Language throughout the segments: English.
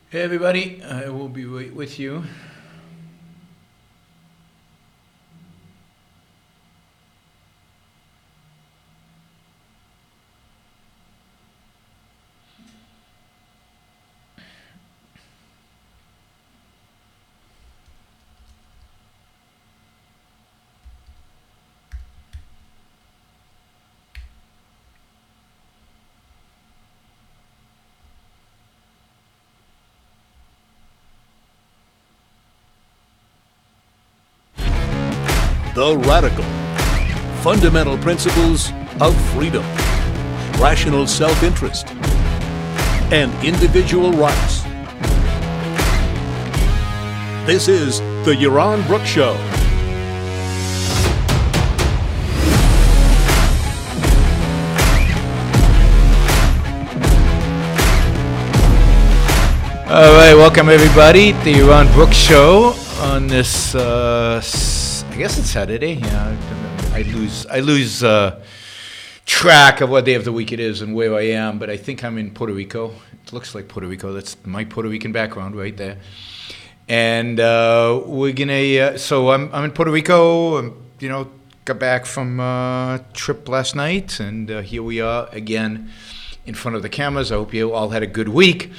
Hey everybody, I will be right with you. The Radical. Fundamental principles of freedom, rational self-interest, and individual rights. This is the Yaron Brook Show. All right, welcome everybody to the Yaron Brook Show on this, I guess it's Saturday. Yeah, I lose track of what day of the week it is and where I am, but I think I'm in Puerto Rico. It looks like Puerto Rico. That's my Puerto Rican background right there. And we're gonna. So I'm in Puerto Rico. Got back from a trip last night, and here we are again in front of the cameras. I hope you all had a good week.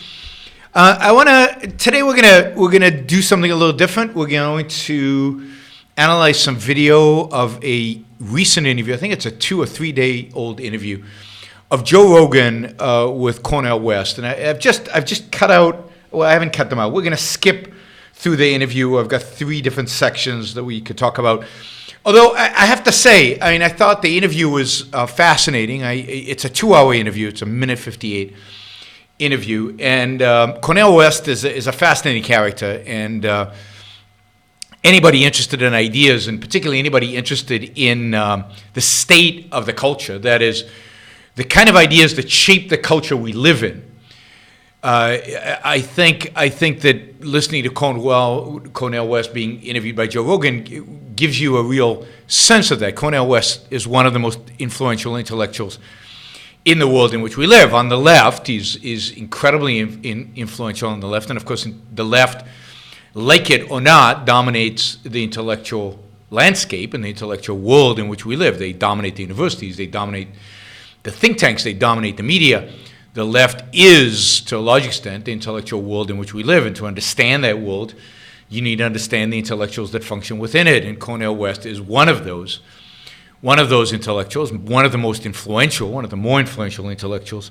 Today we're gonna do something a little different. We're going to analyze some video of a recent interview. I think it's a 2 or 3 day old interview of Joe Rogan with Cornel West, and I've just cut out. Well, I haven't cut them out. We're gonna skip through the interview. I've got 3 different sections that we could talk about. Although I have to say, I thought the interview was fascinating. It's a 2-hour interview. It's a minute 58 interview, and Cornel West is a fascinating character, and anybody interested in ideas, and particularly anybody interested in the state of the culture, that is, the kind of ideas that shape the culture we live in. I think that listening to Cornel West being interviewed by Joe Rogan gives you a real sense of that. Cornel West is one of the most influential intellectuals in the world in which we live. On the left, he's incredibly influential on the left, and of course the left, like it or not, dominates the intellectual landscape and the intellectual world in which we live. They dominate the universities, they dominate the think tanks, they dominate the media. The left is, to a large extent, the intellectual world in which we live, and to understand that world, you need to understand the intellectuals that function within it, and Cornel West is one of those intellectuals, one of the more influential intellectuals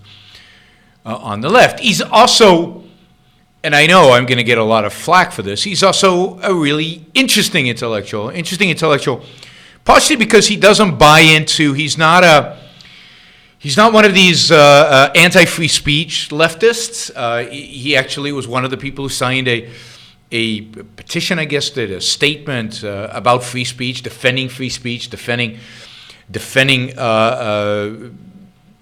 on the left. He's also, and I know I'm going to get a lot of flack for this, he's also a really interesting intellectual, partially because he doesn't buy into, he's not one of these anti-free speech leftists. He actually was one of the people who signed a petition, I guess, that a statement about free speech, defending free speech, defending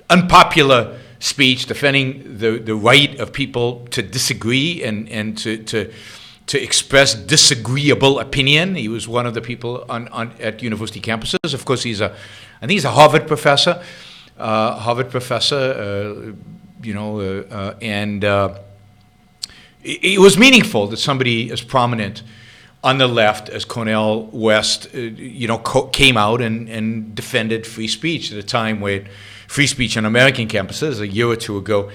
unpopular speech, defending the right of people to disagree and to express disagreeable opinion. He was one of the people at university campuses. Of course, I think he's a Harvard professor. It was meaningful that somebody as prominent on the left as Cornel West, came out and defended free speech at a time when free speech on American campuses a year or two ago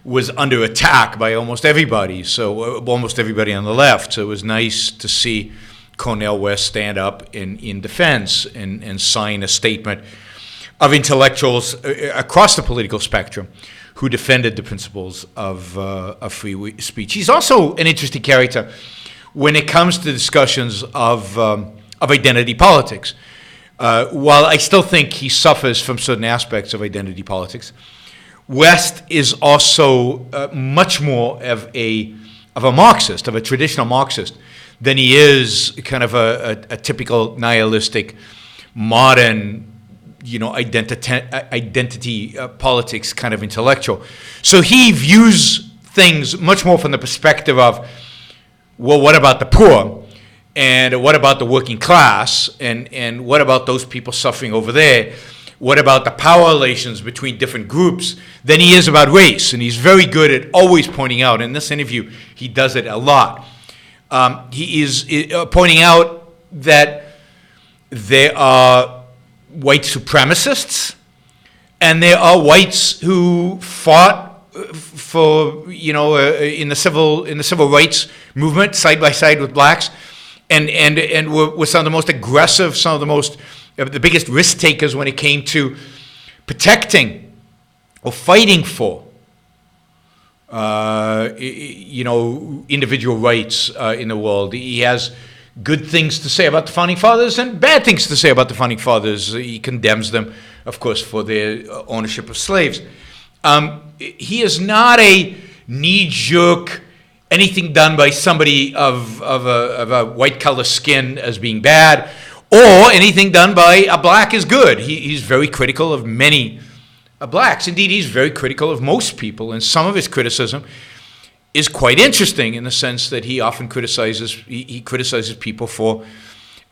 was under attack by almost everybody. So almost everybody on the left. So it was nice to see Cornel West stand up in defense and sign a statement of intellectuals across the political spectrum who defended the principles of free speech. He's also an interesting character when it comes to discussions of identity politics. While I still think he suffers from certain aspects of identity politics, West is also much more of a Marxist, of a traditional Marxist, than he is kind of a typical nihilistic, modern, identity politics kind of intellectual. So he views things much more from the perspective of, well, what about the poor? And what about the working class? And what about those people suffering over there? what about the power relations between different groups, than he is about race. And he's very good at always pointing out, in this interview, he does it a lot. He is pointing out that there are white supremacists, and there are whites who fought for, in the civil rights movement side by side with blacks, and were some of the most aggressive, some of the biggest risk takers when it came to protecting or fighting for, individual rights in the world. He has good things to say about the Founding Fathers and bad things to say about the Founding Fathers. He condemns them, of course, for their ownership of slaves. He is not a knee-jerk, anything done by somebody of a white color skin as being bad, or anything done by a black is good. He's very critical of many blacks. Indeed, he's very critical of most people, and some of his criticism is quite interesting in the sense that he often criticizes people for,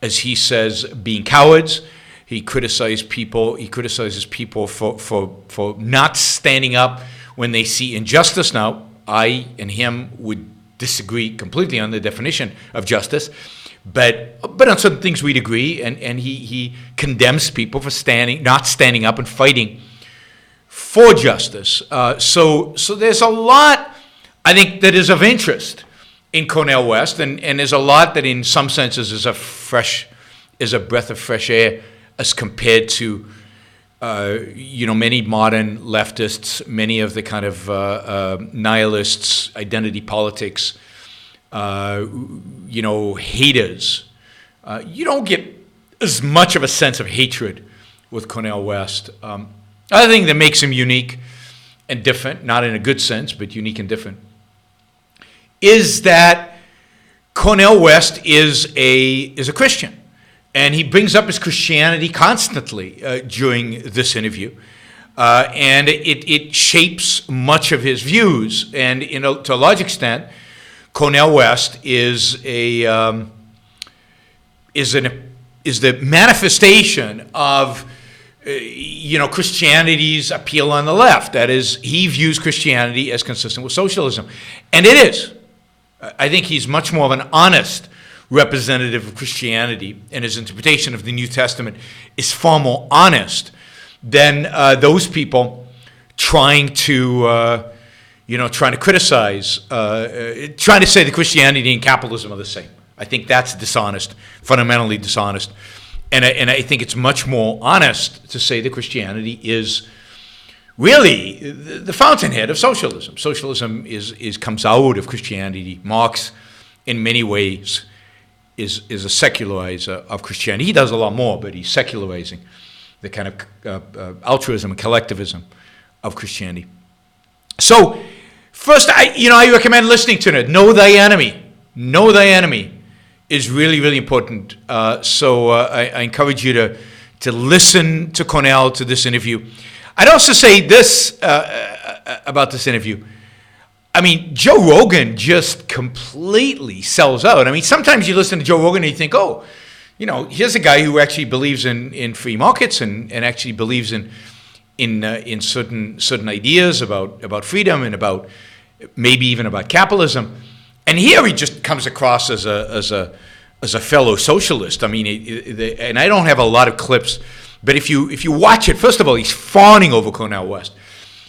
as he says, being cowards. He criticizes people for not standing up when they see injustice. Now, I and him would disagree completely on the definition of justice, but on certain things we'd agree, and he condemns people for not standing up and fighting for justice. So there's a lot, I think, that is of interest in Cornel West, and there's a lot that in some senses is a breath of fresh air as compared to many modern leftists, many of the kind of nihilists, identity politics, haters. You don't get as much of a sense of hatred with Cornel West. Other thing that makes him unique and different, not in a good sense, but unique and different, is that Cornel West is a Christian. And he brings up his Christianity constantly during this interview. And it shapes much of his views. And to a large extent, Cornel West is the manifestation of Christianity's appeal on the left. That is, he views Christianity as consistent with socialism. And it is. I think he's much more of an honest representative of Christianity, and his interpretation of the New Testament is far more honest than those people trying to criticize, trying to say that Christianity and capitalism are the same. I think that's dishonest, fundamentally dishonest. And I think it's much more honest to say that Christianity is really the fountainhead of socialism. Socialism comes out of Christianity. Marx, in many ways, is a secularizer of Christianity. He does a lot more, but he's secularizing the kind of altruism and collectivism of Christianity. So, first, I recommend listening to it. Know thy enemy. Know thy enemy is really, really important. So I encourage you to listen to Cornel, to this interview. I'd also say this about this interview. I mean, Joe Rogan just completely sells out. I mean, sometimes you listen to Joe Rogan and you think, oh, here's a guy who actually believes in free markets and actually believes in certain ideas about freedom and about maybe even about capitalism. And here he just comes across as a fellow socialist. I mean, and I don't have a lot of clips, but if you watch it, first of all, he's fawning over Cornel West.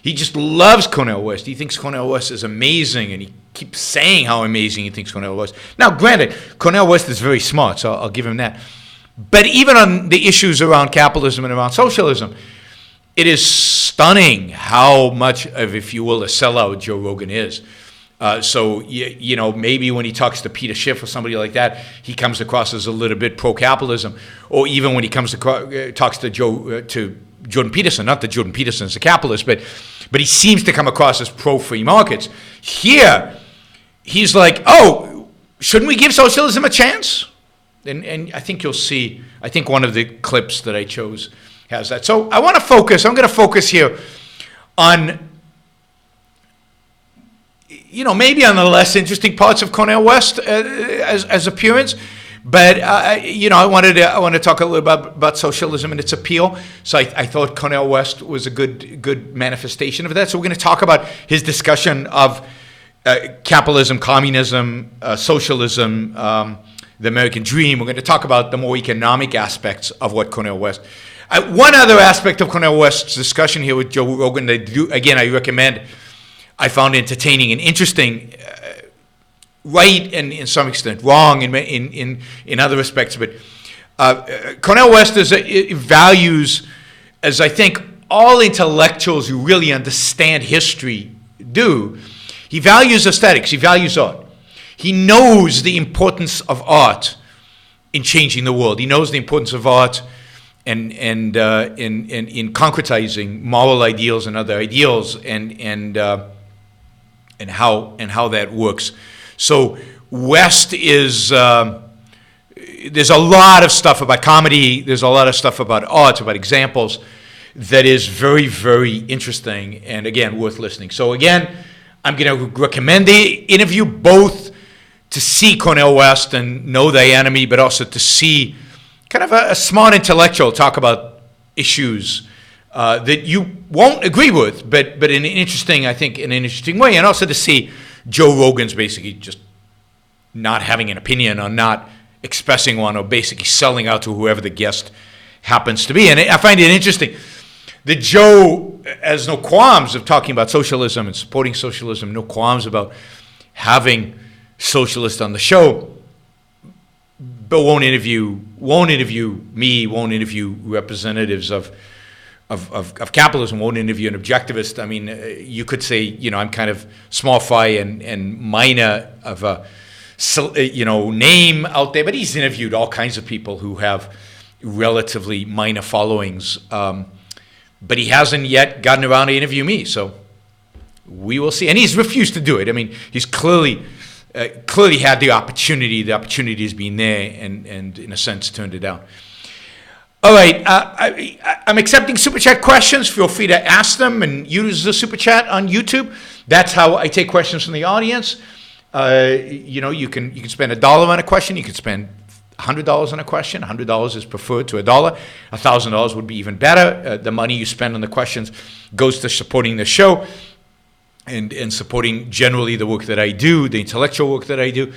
He just loves Cornel West. He thinks Cornel West is amazing, and he keeps saying how amazing he thinks Cornel West. Now, granted, Cornel West is very smart, so I'll give him that. But even on the issues around capitalism and around socialism, it is stunning how much of, if you will, a sellout Joe Rogan is. So maybe when he talks to Peter Schiff or somebody like that, he comes across as a little bit pro-capitalism. Or even when he talks to Jordan Peterson, not that Jordan Peterson is a capitalist, but he seems to come across as pro-free markets. Here, he's like, oh, shouldn't we give socialism a chance? And I think you'll see, I think one of the clips that I chose has that. So I'm going to focus here on, maybe on the less interesting parts of Cornel West as appearance, But I wanted to talk a little about socialism and its appeal. So I thought Cornel West was a good manifestation of that. So we're going to talk about his discussion of capitalism, communism, socialism, the American dream. We're going to talk about the more economic aspects of what Cornel West. One other aspect of Cornel West's discussion here with Joe Rogan that I recommend. I found entertaining and interesting. Right and in some extent wrong in other respects, but Cornel West values, as I think all intellectuals who really understand history do, he values aesthetics, he values art. He knows the importance of art in changing the world. He knows the importance of art and in concretizing moral ideals and other ideals and how that works. So West is, there's a lot of stuff about comedy, there's a lot of stuff about art, about examples, that is very, very interesting and, again, worth listening. So, again, I'm going to recommend the interview both to see Cornel West and know the enemy, but also to see kind of a smart intellectual talk about issues that you won't agree with, but in an interesting, I think, in an interesting way, and also to see Joe Rogan's basically just not having an opinion or not expressing one or basically selling out to whoever the guest happens to be. And I find it interesting that Joe has no qualms of talking about socialism and supporting socialism, no qualms about having socialists on the show, but won't interview me, won't interview representatives of capitalism, won't interview an objectivist. I mean, you could say, I'm kind of small fry and minor of a, name out there, but he's interviewed all kinds of people who have relatively minor followings. But he hasn't yet gotten around to interview me, so we will see. And he's refused to do it. I mean, he's clearly had the opportunity. The opportunity has been there, and in a sense turned it down. All right, I'm accepting Super Chat questions. Feel free to ask them and use the Super Chat on YouTube. That's how I take questions from the audience. You can spend $1 on a question. You can spend $100 on a question. $100 is preferred to $1. $1,000 would be even better. The money you spend on the questions goes to supporting the show and supporting generally the work that I do, the intellectual work that I do.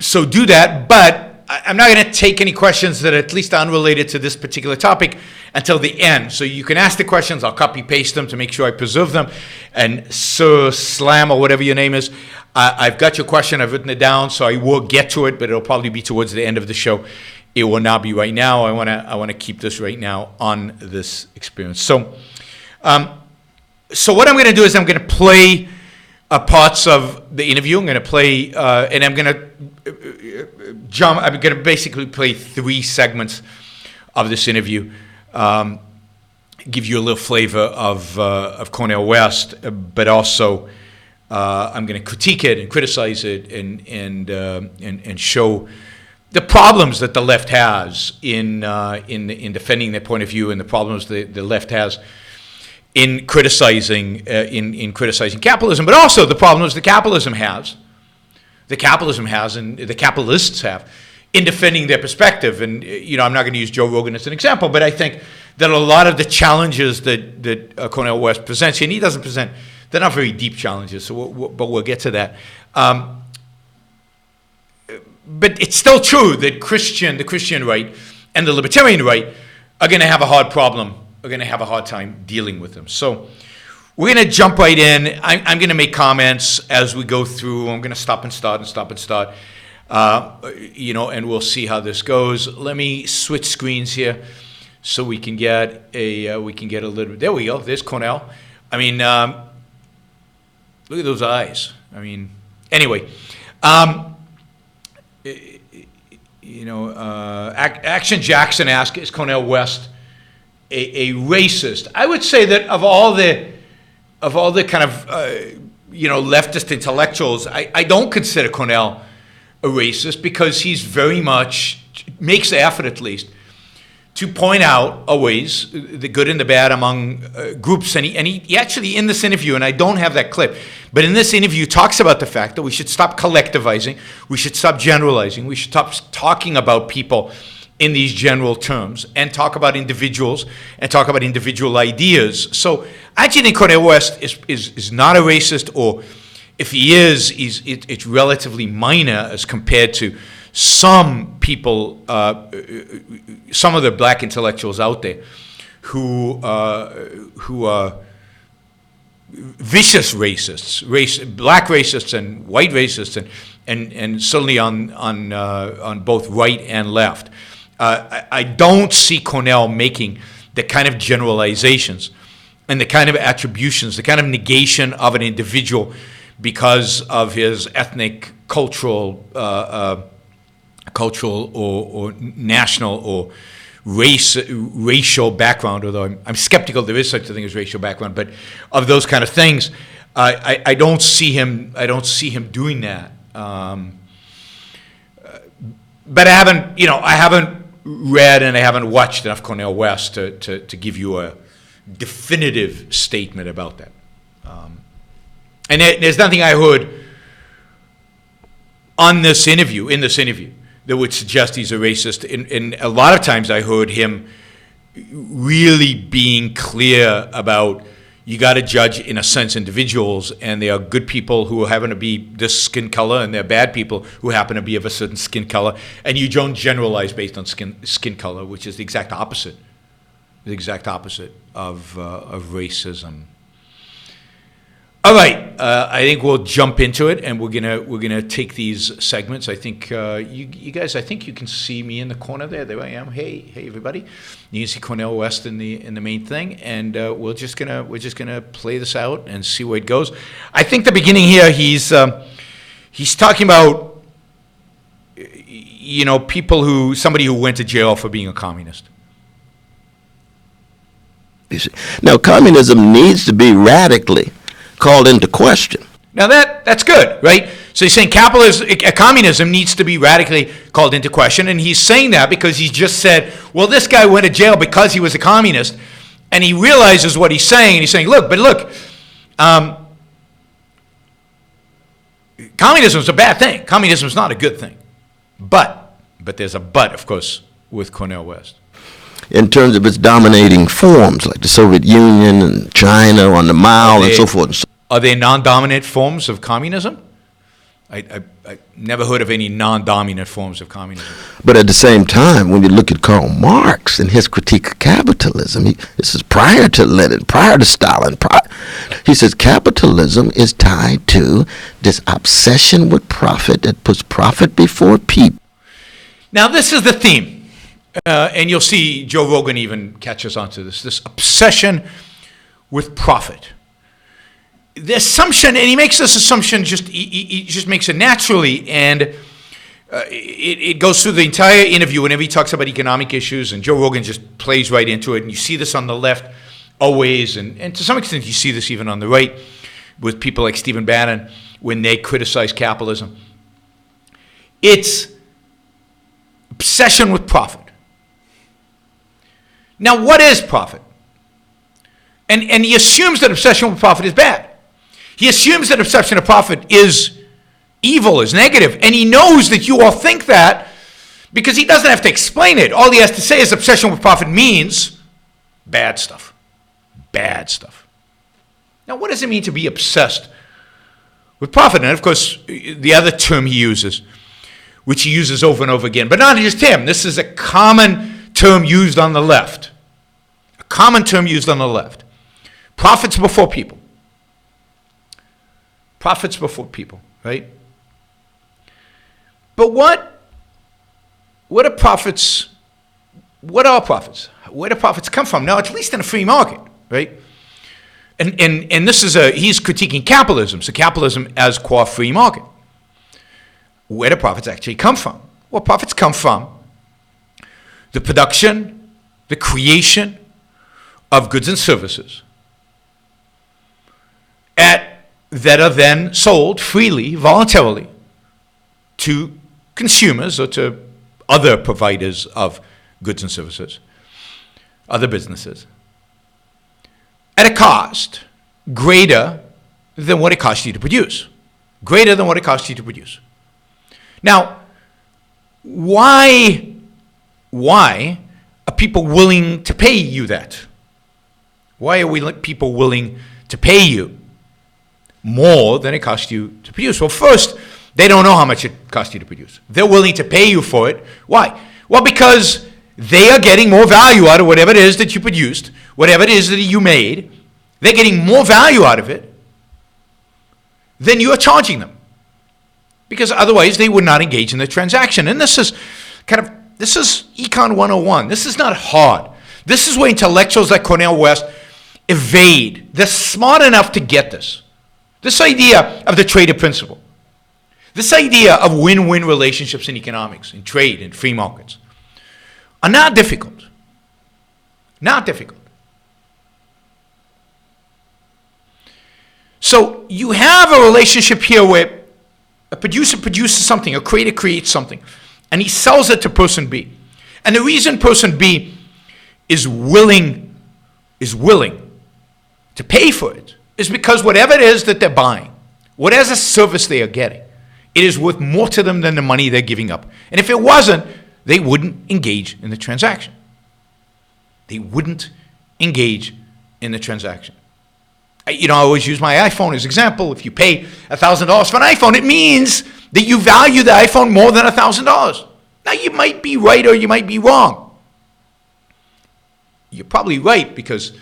So do that, but I'm not going to take any questions that are at least unrelated to this particular topic until the end. So you can ask the questions. I'll copy paste them to make sure I preserve them. And Sir Slam or whatever your name is, I've got your question. I've written it down, so I will get to it, but it'll probably be towards the end of the show. It will not be right now. I want to keep this right now on this experience. So what I'm going to do is I'm going to play parts of the interview. I'm going to play, and I'm going to I'm going to basically play 3 segments of this interview, give you a little flavor of Cornel West, but also I'm going to critique it and criticize it and show the problems that the left has in defending their point of view, and the problems the left has in criticizing capitalism, but also the problems that capitalism has and the capitalists have in defending their perspective. And I'm not going to use Joe Rogan as an example, but I think that a lot of the challenges that Cornel West presents, and he doesn't present, they're not very deep challenges. So but we'll get to that. But it's still true that the Christian right and the libertarian right are going to have a hard problem. Are going to have a hard time dealing with them. So we're going to jump right in. I'm going to make comments as we go through. I'm going to stop and start, and we'll see how this goes. Let me switch screens here so we can get a little. There we go. There's Cornel. I mean, look at those eyes. I mean, anyway, Action Jackson asked, "Is Cornel West a racist?" I would say that of all the kind of leftist intellectuals, I don't consider Cornel a racist, because he's very much makes the effort, at least, to point out always the good and the bad among groups. And he actually, in this interview, and I don't have that clip, but in this interview talks about the fact that we should stop collectivizing, we should stop generalizing, we should stop talking about people in these general terms and talk about individuals and talk about individual ideas. So I actually think Cornel West is not a racist, or if he is, it's relatively minor as compared to some people, some of the black intellectuals out there who are vicious racists, black racists and white racists, and certainly on both right and left. I don't see Cornel making the kind of generalizations and the kind of attributions, the kind of negation of an individual because of his ethnic, cultural or national or racial background, although I'm skeptical there is such a thing as racial background, but of those kind of things, I don't see him doing that. But I haven't read and I haven't watched enough Cornel West to give you a definitive statement about that. And there's nothing I heard in this interview that would suggest he's a racist. And a lot of times I heard him really being clear about, you got to judge, in a sense, individuals, and there are good people who happen to be this skin color, and there are bad people who happen to be of a certain skin color, and you don't generalize based on skin color, which is the exact opposite of racism. All right, I think we'll jump into it, and we're gonna take these segments. I think you guys, I think you can see me in the corner there. There I am. Hey, everybody! You can see Cornel West in the main thing, and we're just gonna play this out and see where it goes. I think the beginning here, he's talking about somebody who went to jail for being a communist. Now, communism needs to be radically called into question. Now that's good, right? So he's saying communism needs to be radically called into question, and he's saying that because he's just said, well, this guy went to jail because he was a communist, and he realizes what he's saying, and he's saying, look, communism is a bad thing. Communism is not a good thing. But there's a but, of course, with Cornel West. In terms of its dominating forms, like the Soviet Union and China on the Mao and so forth. Are they non-dominant forms of communism? I never heard of any non-dominant forms of communism. But at the same time, when you look at Karl Marx and his critique of capitalism, this is prior to Lenin, prior to Stalin. He says capitalism is tied to this obsession with profit that puts profit before people. Now, this is the theme. And you'll see Joe Rogan even catches on to this obsession with profit. The assumption, and he makes this assumption, he just makes it naturally, and it goes through the entire interview whenever he talks about economic issues, and Joe Rogan just plays right into it, and you see this on the left always, and to some extent you see this even on the right with people like Stephen Bannon when they criticize capitalism. It's obsession with profit. Now, what is profit? And he assumes that obsession with profit is bad. He assumes that obsession with profit is evil, is negative, and he knows that you all think that because he doesn't have to explain it. All he has to say is obsession with profit means bad stuff. Bad stuff. Now, what does it mean to be obsessed with profit? And, of course, the other term he uses, which he uses over and over again, but not just him. This is a common term used on the left. A common term used on the left. Profits before people. Profits before people, right? But what are profits? What are profits? Where do profits come from? Now, at least in a free market, right? And this is he's critiquing capitalism, so capitalism as core free market. Where do profits actually come from? Well, profits come from the production, the creation of goods and services that are then sold freely, voluntarily, to consumers or to other providers of goods and services other businesses, at a cost greater than what it costs you to produce. Greater than what it costs you to produce. Now, why are people willing to pay you that? Why are people willing to pay you more than it costs you to produce? Well, first, they don't know how much it costs you to produce. They're willing to pay you for it. Why? Well, because they are getting more value out of whatever it is that you produced, whatever it is that you made. They're getting more value out of it than you are charging them. Because otherwise they would not engage in the transaction. And this is Econ 101. This is not hard. This is where intellectuals like Cornel West evade. They're smart enough to get this. This idea of the trader principle. This idea of win-win relationships in economics, in trade, in free markets, are not difficult. Not difficult. So you have a relationship here where a producer produces something, a creator creates something, and he sells it to person B. And the reason person B is willing to pay for it is because whatever it is that they're buying, whatever service they are getting, it is worth more to them than the money they're giving up. And if it wasn't, they wouldn't engage in the transaction. They wouldn't engage in the transaction. I always use my iPhone as an example. If you pay $1,000 for an iPhone, it means that you value the iPhone more than $1,000. Now, you might be right or you might be wrong. You're probably right because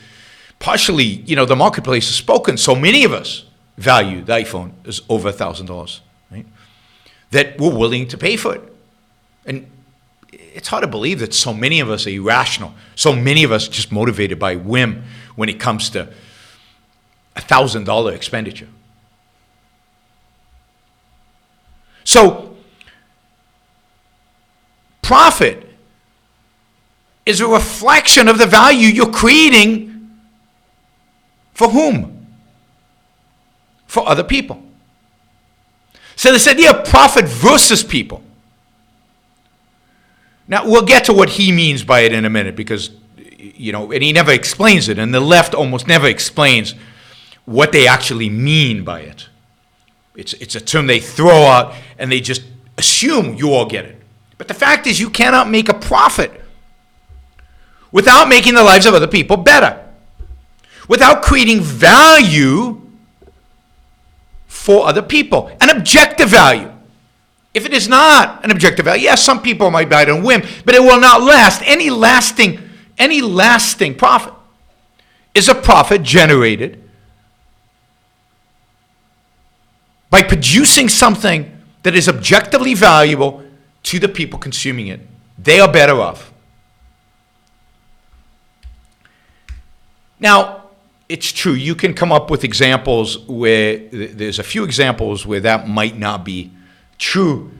partially, the marketplace has spoken. So many of us value the iPhone as over $1,000, right? That we're willing to pay for it. And it's hard to believe that so many of us are irrational. So many of us are just motivated by whim when it comes to $1,000 expenditure. So, profit is a reflection of the value you're creating for whom? For other people. So this idea of profit versus people. Now, we'll get to what he means by it in a minute because, and he never explains it, and the left almost never explains what they actually mean by it. It's a term they throw out and they just assume you all get it. But the fact is you cannot make a profit without making the lives of other people better, without creating value for other people, an objective value. If it is not an objective value, yes, some people might buy it on whim, but it will not last. Any lasting profit is a profit generated by producing something that is objectively valuable to the people consuming it. They are better off. Now, it's true, you can come up with examples where, there's a few examples where that might not be true.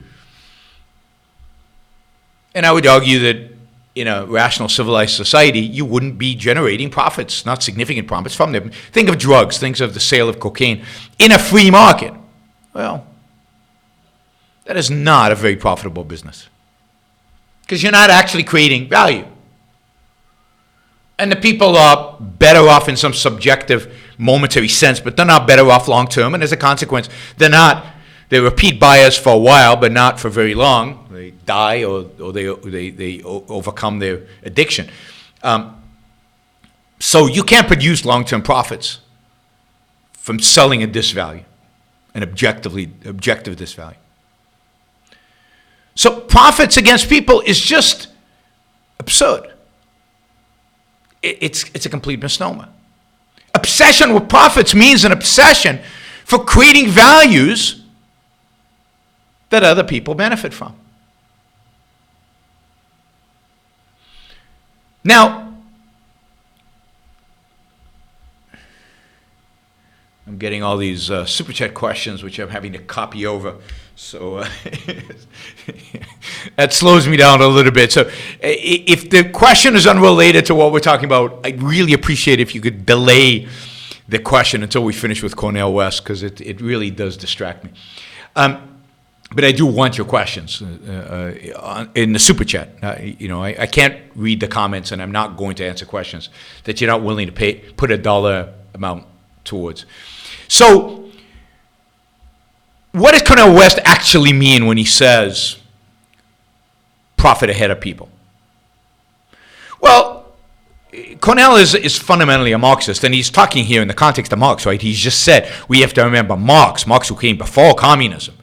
And I would argue that in a rational, civilized society, you wouldn't be generating profits, not significant profits from them. Think of drugs, think of the sale of cocaine in a free market. Well, that is not a very profitable business because you're not actually creating value. And the people are better off in some subjective, momentary sense, but they're not better off long term. And as a consequence, they're repeat buyers for a while, but not for very long. They die or they overcome their addiction. So you can't produce long-term profits from selling at this value. An objective disvalue. So profits against people is just absurd. It's a complete misnomer. Obsession with profits means an obsession for creating values that other people benefit from. Now, I'm getting all these super chat questions, which I'm having to copy over. So that slows me down a little bit. So if the question is unrelated to what we're talking about, I'd really appreciate if you could delay the question until we finish with Cornel West, because it really does distract me. But I do want your questions in the super chat. I can't read the comments, and I'm not going to answer questions that you're not willing to put a dollar amount towards. So, what does Cornel West actually mean when he says profit ahead of people? Well, Cornel is fundamentally a Marxist, and he's talking here in the context of Marx, right? He's just said we have to remember Marx who came before communism.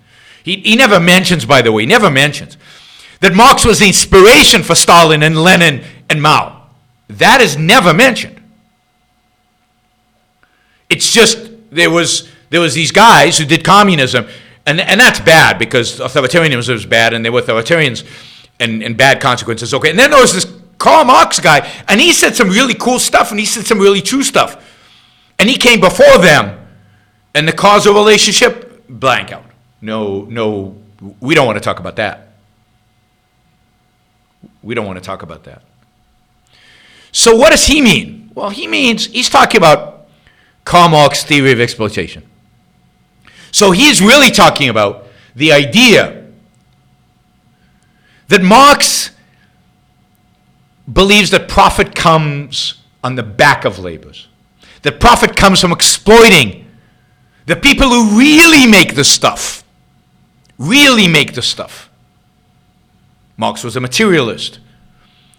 He never mentions, by the way, that Marx was the inspiration for Stalin and Lenin and Mao. That is never mentioned. It's just there was these guys who did communism, and that's bad because authoritarianism is bad, and they were authoritarians and bad consequences. Okay, and then there was this Karl Marx guy, and he said some really cool stuff, and he said some really true stuff, and he came before them, and the causal relationship, blank out. No, we don't want to talk about that. We don't want to talk about that. So what does he mean? Well, he's talking about Karl Marx's theory of exploitation. So he's really talking about the idea that Marx believes that profit comes on the back of laborers. That profit comes from exploiting the people who really make the stuff. Marx was a materialist,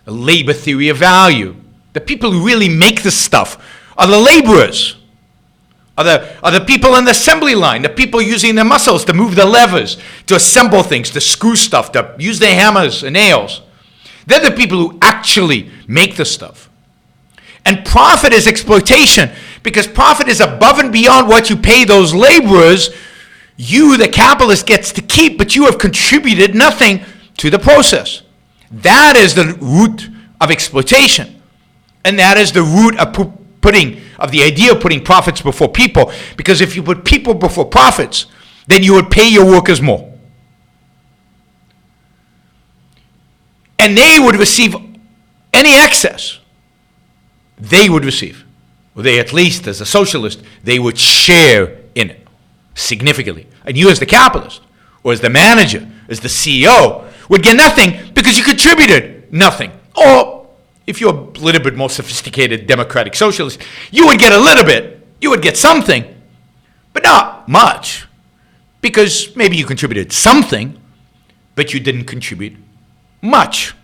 a labor theory of value. The people who really make the stuff are the laborers, are the people on the assembly line, the people using their muscles to move the levers, to assemble things, to screw stuff, to use their hammers and nails. They're the people who actually make the stuff. And profit is exploitation, because profit is above and beyond what you pay those laborers. You, the capitalist, gets to keep, but you have contributed nothing to the process. That is the root of exploitation. And that is the root of the idea of putting profits before people. Because if you put people before profits, then you would pay your workers more. And they would receive any excess. They would receive. Or they, at least as a socialist, they would share in it significantly. And you as the capitalist, or as the manager, as the CEO, would get nothing because you contributed nothing. Or if you're a little bit more sophisticated democratic socialist, you would get a little bit. You would get something, but not much. Because maybe you contributed something, but you didn't contribute much.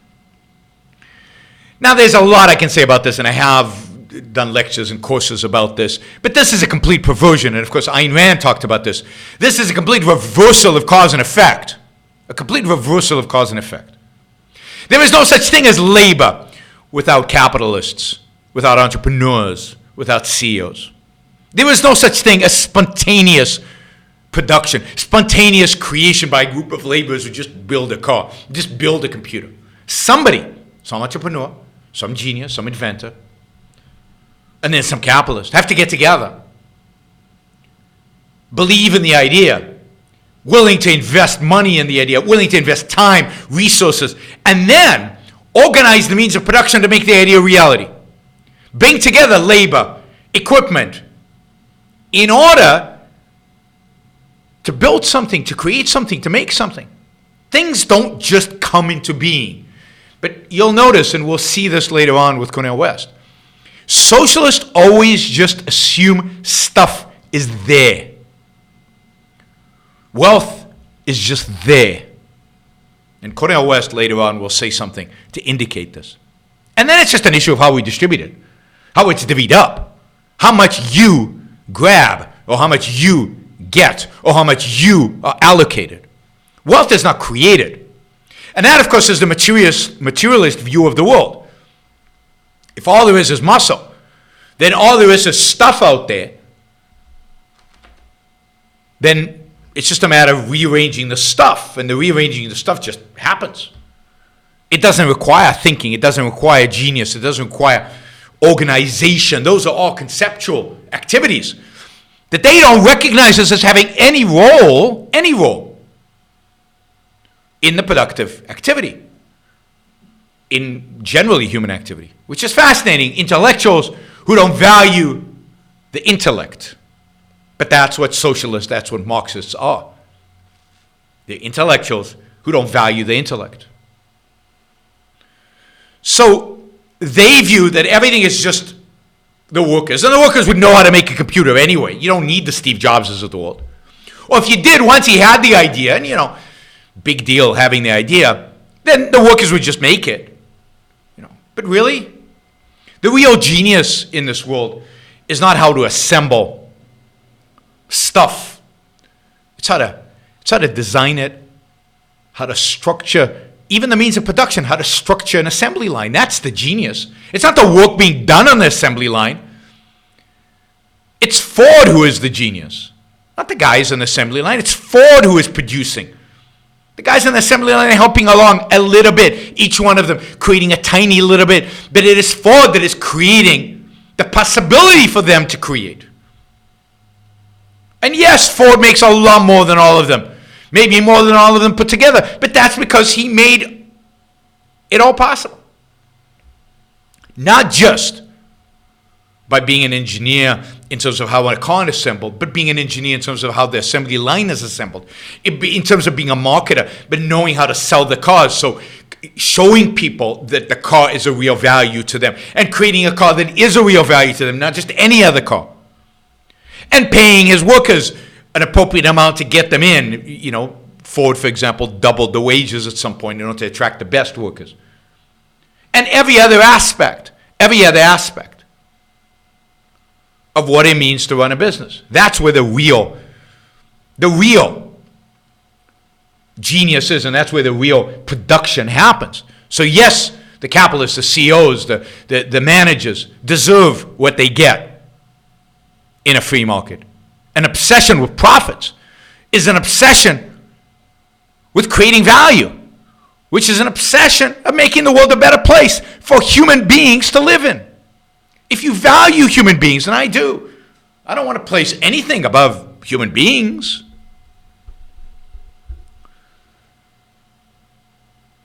Now, there's a lot I can say about this, and I have done lectures and courses about this, but this is a complete perversion, and of course Ayn Rand talked about this. This is a complete reversal of cause and effect. A complete reversal of cause and effect. There is no such thing as labor without capitalists, without entrepreneurs, without CEOs. There is no such thing as spontaneous production, spontaneous creation by a group of laborers who just build a car, just build a computer. Somebody, some entrepreneur, some genius, some inventor, and then some capitalists have to get together, believe in the idea, willing to invest money in the idea, willing to invest time, resources, and then organize the means of production to make the idea a reality. Bring together labor, equipment, in order to build something, to create something, to make something. Things don't just come into being. But you'll notice, and we'll see this later on with Cornel West, socialists always just assume stuff is there. Wealth is just there. And Cornel West later on will say something to indicate this. And then it's just an issue of how we distribute it, how it's divvied up, how much you grab, or how much you get, or how much you are allocated. Wealth is not created. And that, of course, is the materialist view of the world. If all there is muscle, then all there is stuff out there, then it's just a matter of rearranging the stuff, and the rearranging of the stuff just happens. It doesn't require thinking. It doesn't require genius. It doesn't require organization. Those are all conceptual activities that they don't recognize as having any role in the productive activity, in generally human activity, which is fascinating. Intellectuals who don't value the intellect. But that's what socialists, that's what Marxists are. They're intellectuals who don't value the intellect. So they view that everything is just the workers. And the workers would know how to make a computer anyway. You don't need the Steve Jobses of the world. Or if you did, once he had the idea, and big deal having the idea, then the workers would just make it. But really, the real genius in this world is not how to assemble stuff. It's how to design it, how to structure even the means of production, how to structure an assembly line. That's the genius. It's not the work being done on the assembly line. It's Ford who is the genius, not the guys on the assembly line. It's Ford who is producing. The guys on the assembly line are helping along a little bit, each one of them creating a tiny little bit. But it is Ford that is creating the possibility for them to create. And yes, Ford makes a lot more than all of them. Maybe more than all of them put together. But that's because he made it all possible. Not just by being an engineer in terms of how a car is assembled, but being an engineer in terms of how the assembly line is assembled. In terms of being a marketer, but knowing how to sell the cars. So showing people that the car is a real value to them. And creating a car that is a real value to them, not just any other car. And paying his workers an appropriate amount to get them in. Ford, for example, doubled the wages at some point in order to attract the best workers. And every other aspect of what it means to run a business. That's where the real genius is, and that's where the real production happens. So yes, the capitalists, the CEOs, the managers deserve what they get in a free market. An obsession with profits is an obsession with creating value, which is an obsession of making the world a better place for human beings to live in. If you value human beings, and I do, I don't want to place anything above human beings.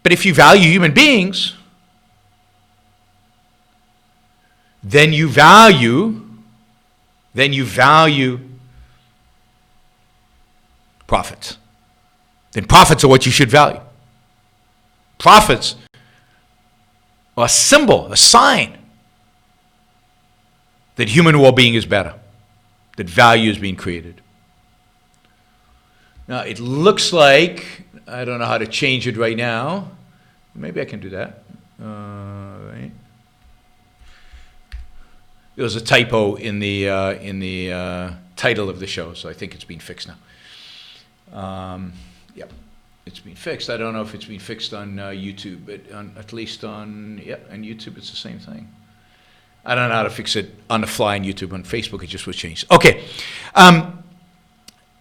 But if you value human beings, then you value profits. Then profits are what you should value. Profits are a symbol, a sign that human well-being is better, that value is being created. Now, it looks like, I don't know how to change it right now. Maybe I can do that. Right. There was a typo in the title of the show, so I think it's been fixed now. Yep, it's been fixed. I don't know if it's been fixed on YouTube, but at least on YouTube it's the same thing. I don't know how to fix it on the fly on YouTube. On Facebook, it just was changed. Okay,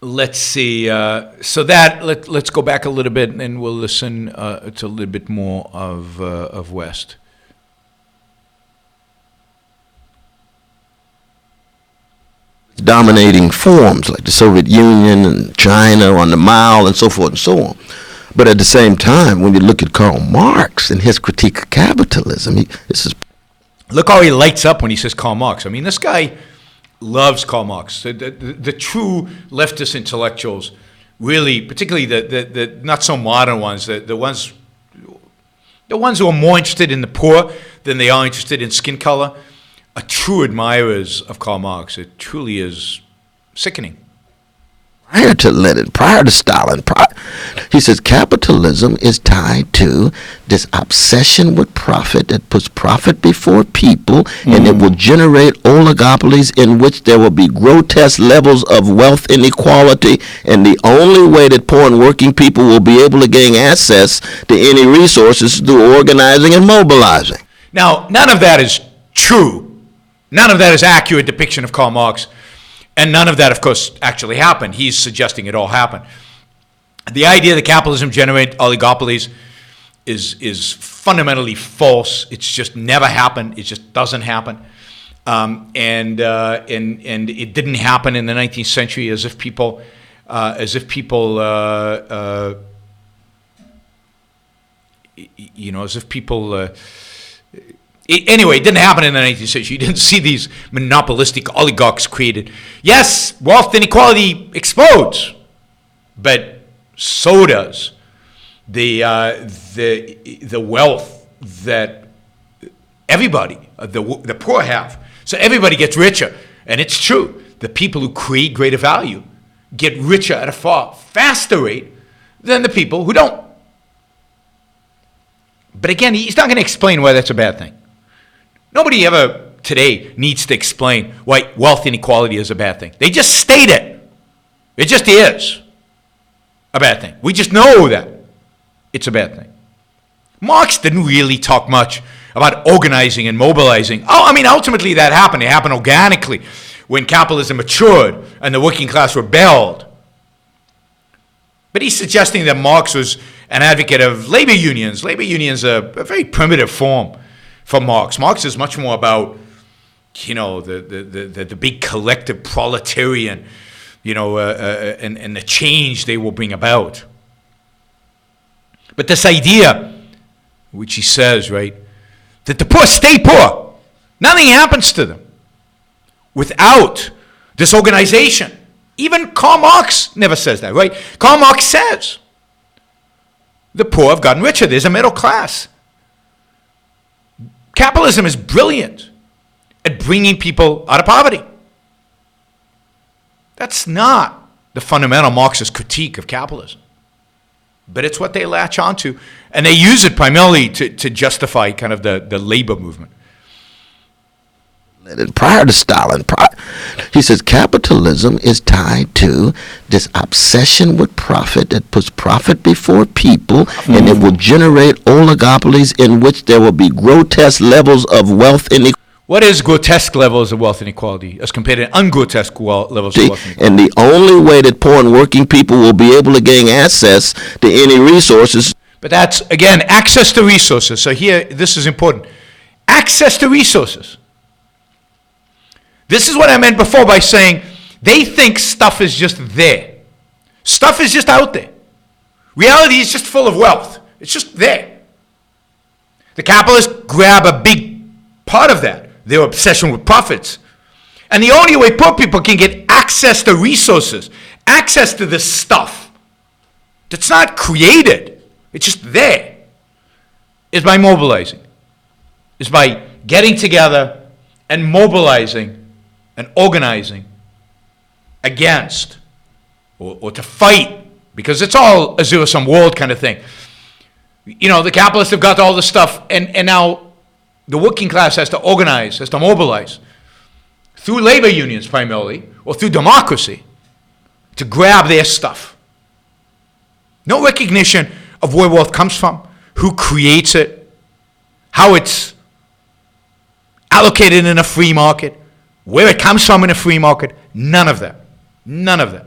let's see. So let's go back a little bit, and we'll listen to a little bit more of West. Dominating forms like the Soviet Union and China on the Mao and so forth and so on. But at the same time, when you look at Karl Marx and his critique of capitalism, look how he lights up when he says Karl Marx. I mean, this guy loves Karl Marx. The true leftist intellectuals, really, particularly the not so modern ones, the ones who are more interested in the poor than they are interested in skin color, are true admirers of Karl Marx. It truly is sickening. Prior to Lenin, prior to Stalin, he says capitalism is tied to this obsession with profit that puts profit before people, and it will generate oligopolies in which there will be grotesque levels of wealth inequality, and the only way that poor and working people will be able to gain access to any resources is through organizing and mobilizing. Now, none of that is true. None of that is accurate depiction of Karl Marx. And none of that, of course, actually happened. He's suggesting it all happened. The idea that capitalism generates oligopolies is fundamentally false. It's just never happened. It just doesn't happen. And it didn't happen in the 19th century as if people anyway, it didn't happen in the 19th century. You didn't see these monopolistic oligarchs created. Yes, wealth inequality explodes, but So does the wealth that everybody, the poor have. So everybody gets richer. And it's true. The people who create greater value get richer at a far faster rate than the people who don't. But again, he's not going to explain why that's a bad thing. Nobody ever today needs to explain why wealth inequality is a bad thing. They just state it. It just is a bad thing. We just know that it's a bad thing. Marx didn't really talk much about organizing and mobilizing. Ultimately that happened. It happened organically when capitalism matured and the working class rebelled. But he's suggesting that Marx was an advocate of labor unions. Labor unions are a very primitive form for Marx. Marx is much more about, the big collective proletarian, and the change they will bring about. But this idea, which he says, right, that the poor stay poor, nothing happens to them without this organization. Even Karl Marx never says that, right? Karl Marx says the poor have gotten richer. There's a middle class. Capitalism is brilliant at bringing people out of poverty. That's not the fundamental Marxist critique of capitalism. But it's what they latch onto. And they use it primarily to justify kind of the labor movement. Prior to Stalin, he says capitalism is tied to this obsession with profit that puts profit before people, and it will generate oligopolies in which there will be grotesque levels of wealth inequality. What is grotesque levels of wealth inequality as compared to ungrotesque levels of wealth inequality? And the only way that poor and working people will be able to gain access to any resources. But that's, again, access to resources. So here, this is important. Access to resources. This is what I meant before by saying they think stuff is just there. Stuff is just out there. Reality is just full of wealth. It's just there. The capitalists grab a big part of that, their obsession with profits. And the only way poor people can get access to resources, access to this stuff that's not created, it's just there, is by mobilizing. Is by getting together and mobilizing and organizing against or to fight, because it's all a zero-sum world kind of thing. The capitalists have got all this stuff, and now the working class has to organize, has to mobilize through labor unions primarily, or through democracy, to grab their stuff. No recognition of where wealth comes from, who creates it, how it's allocated in a free market, where it comes from in a free market. None of that. None of that.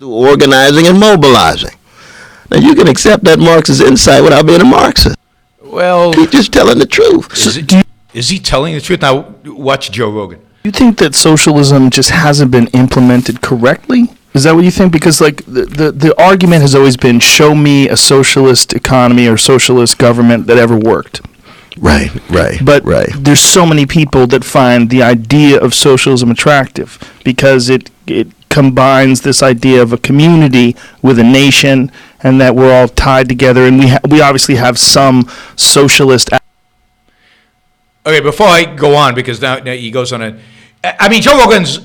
Organizing and mobilizing. Now you can accept that Marxist insight without being a Marxist. Well, he's just telling the truth. Is he telling the truth? Now watch Joe Rogan. Do you think that socialism just hasn't been implemented correctly? Is that what you think? Because the argument has always been, show me a socialist economy or socialist government that ever worked. Right. But there's so many people that find the idea of socialism attractive because it combines this idea of a community with a nation, and that we're all tied together, and we obviously have some socialist. Okay, before I go on, because now he goes on Joe Rogan's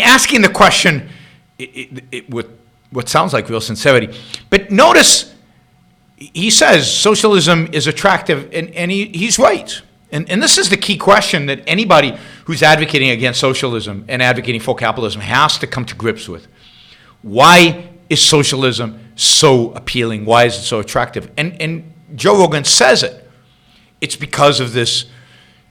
asking the question with what sounds like real sincerity, but notice. He says socialism is attractive, and he's right. And this is the key question that anybody who's advocating against socialism and advocating for capitalism has to come to grips with. Why is socialism so appealing? Why is it so attractive? And Joe Rogan says it. It's because of this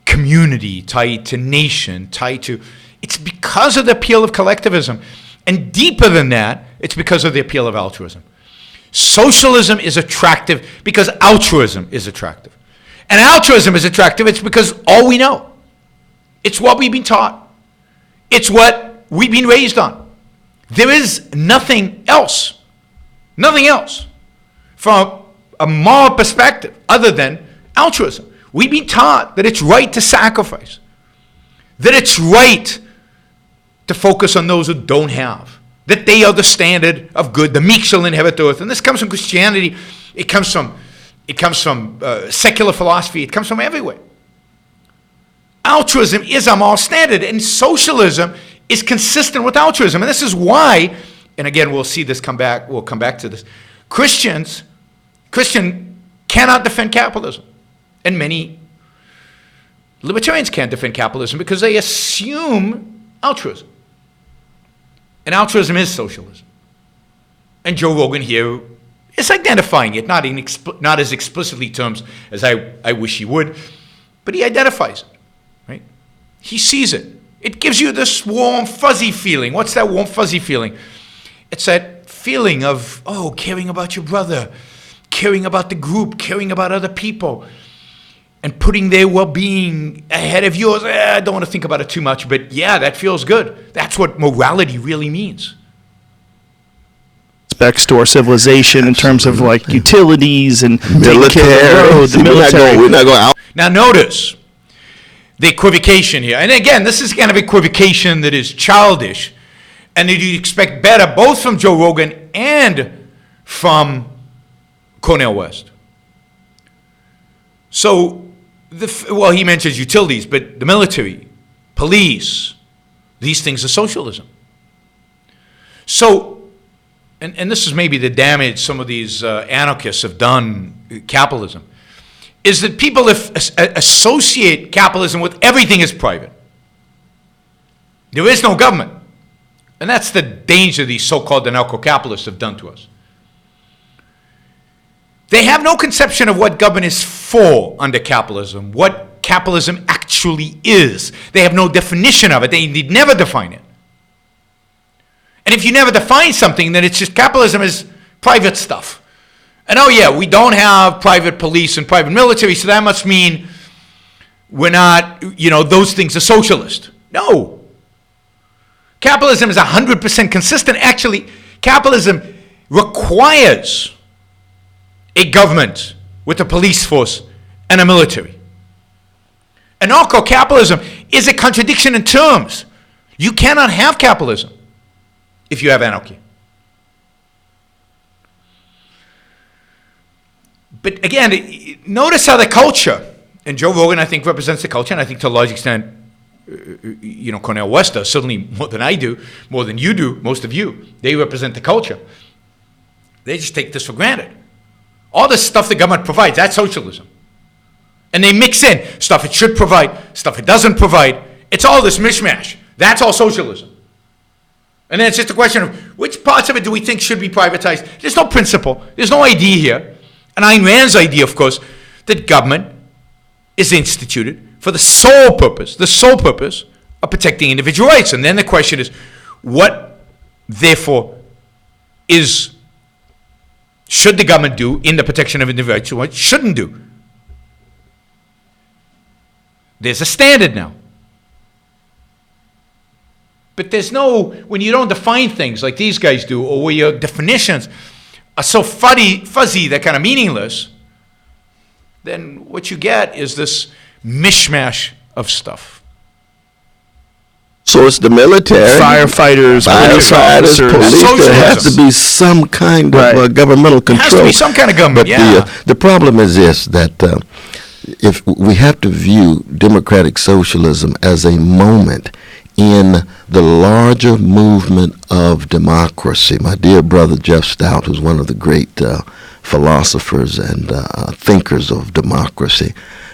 community tied to nation, it's because of the appeal of collectivism. And deeper than that, it's because of the appeal of altruism. Socialism is attractive because altruism is attractive. And altruism is attractive, it's because all we know. It's what we've been taught. It's what we've been raised on. There is nothing else from a moral perspective other than altruism. We've been taught that it's right to sacrifice, that it's right to focus on those who don't have, that they are the standard of good. The meek shall inherit the earth. And this comes from Christianity. It comes from secular philosophy. It comes from everywhere. Altruism is our moral standard, and socialism is consistent with altruism. And this is why, and again, we'll see this come back. We'll come back to this. Christian cannot defend capitalism, and many libertarians can't defend capitalism because they assume altruism. And altruism is socialism. And Joe Rogan here is identifying it, not as explicitly terms as I wish he would, but he identifies it, right? He sees it. It gives you this warm, fuzzy feeling. What's that warm, fuzzy feeling? It's that feeling of, caring about your brother, caring about the group, caring about other people, and putting their well-being ahead of yours. I don't want to think about it too much, but yeah, that feels good. That's what morality really means. Aspects to our civilization in terms of like utilities and military. The military. We're not going out. Now notice the equivocation here. And again, this is kind of equivocation that is childish and that you'd expect better both from Joe Rogan and from Cornel West. So, he mentions utilities, but the military, police, these things are socialism. So, and this is maybe the damage some of these anarchists have done, capitalism, is that people associate capitalism with everything as private. There is no government. And that's the danger these so-called anarcho-capitalists have done to us. They have no conception of what government is for under capitalism, what capitalism actually is. They have no definition of it. They never define it. And if you never define something, then it's just capitalism is private stuff. And we don't have private police and private military, so that must mean we're not, those things are socialist. No. Capitalism is 100% consistent. Actually, capitalism requires a government with a police force and a military. Anarcho-capitalism is a contradiction in terms. You cannot have capitalism if you have anarchy. But again, notice how the culture, and Joe Rogan I think represents the culture, and I think to a large extent, Cornel West does, certainly more than I do, more than you do, most of you. They represent the culture. They just take this for granted. All the stuff the government provides, that's socialism. And they mix in stuff it should provide, stuff it doesn't provide. It's all this mishmash. That's all socialism. And then it's just a question of which parts of it do we think should be privatized? There's no principle. There's no idea here. And Ayn Rand's idea, of course, that government is instituted for the sole purpose of protecting individual rights. And then the question is, what, therefore, should the government do in the protection of individual rights, and what shouldn't do? There's a standard now. But there's when you don't define things like these guys do, or where your definitions are so fuzzy, they're kind of meaningless, then what you get is this mishmash of stuff. So it's the military, firefighters, police officers. There has to be some kind of governmental control. There has to be some kind of government, but the problem is this, that if we have to view democratic socialism as a moment in the larger movement of democracy. My dear brother Jeff Stout, who's one of the great philosophers and thinkers of democracy,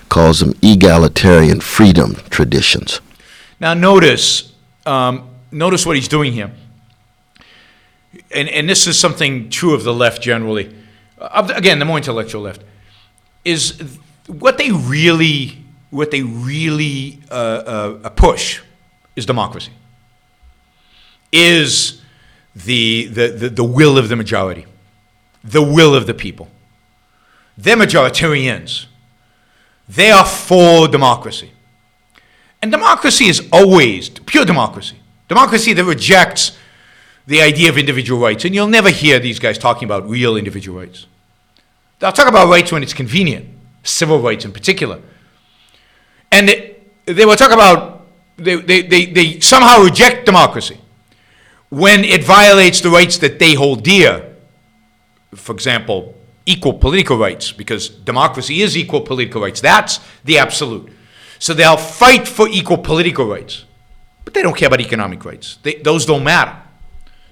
calls them egalitarian freedom traditions. Now notice what he's doing here. And this is something true of the left generally. Again, the more intellectual left, is what they really push is democracy, is the will of the majority, the will of the people. They're majoritarians. They are for democracy. And democracy is always pure democracy. Democracy that rejects the idea of individual rights. And you'll never hear these guys talking about real individual rights. They'll talk about rights when it's convenient, civil rights in particular. And they will talk about, they somehow reject democracy when it violates the rights that they hold dear. For example, equal political rights, because democracy is equal political rights. That's the absolute. So they'll fight for equal political rights, but they don't care about economic rights. Those don't matter.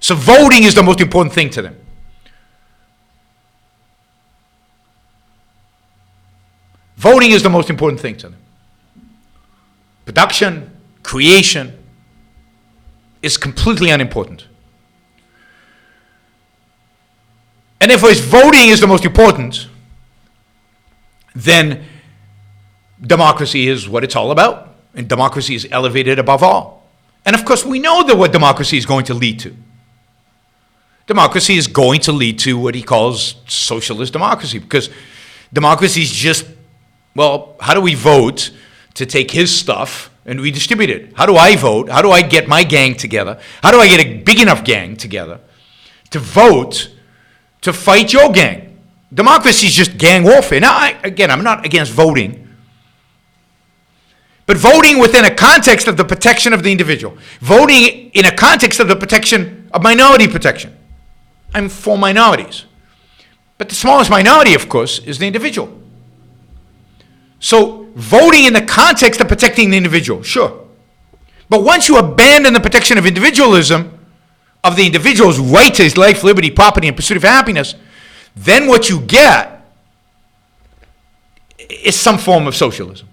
So voting is the most important thing to them. Voting is the most important thing to them. Production, creation is completely unimportant. And if voting is the most important, then democracy is what it's all about. And democracy is elevated above all. And of course, we know that what democracy is going to lead to. Democracy is going to lead to what he calls socialist democracy, because democracy is just, well, how do we vote to take his stuff and redistribute it? How do I vote? How do I get my gang together? How do I get a big enough gang together to vote to fight your gang? Democracy is just gang warfare. Now, I'm not against voting, but voting within a context of the protection of the individual. Voting in a context of the protection of minority protection. I'm for minorities. But the smallest minority, of course, is the individual. So voting in the context of protecting the individual, sure. But once you abandon the protection of individualism, of the individual's right to his life, liberty, property, and pursuit of happiness, then what you get is some form of socialism.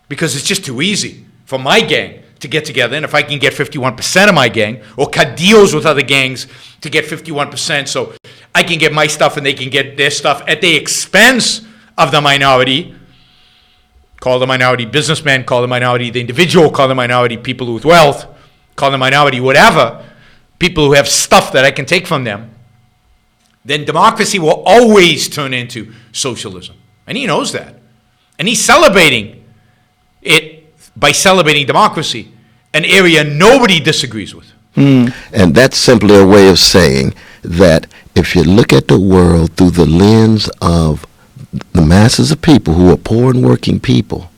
Because it's just too easy for my gang to get together, and if I can get 51% of my gang, or cut deals with other gangs to get 51%, so I can get my stuff and they can get their stuff at the expense of the minority. Call the minority businessmen, call the minority the individual, call the minority people with wealth, call the minority whatever, people who have stuff that I can take from them, then democracy will always turn into socialism. And he knows that. And he's celebrating it by celebrating democracy, an area nobody disagrees with. And that's simply a way of saying that if you look at the world through the lens of the masses of people who are poor and working people.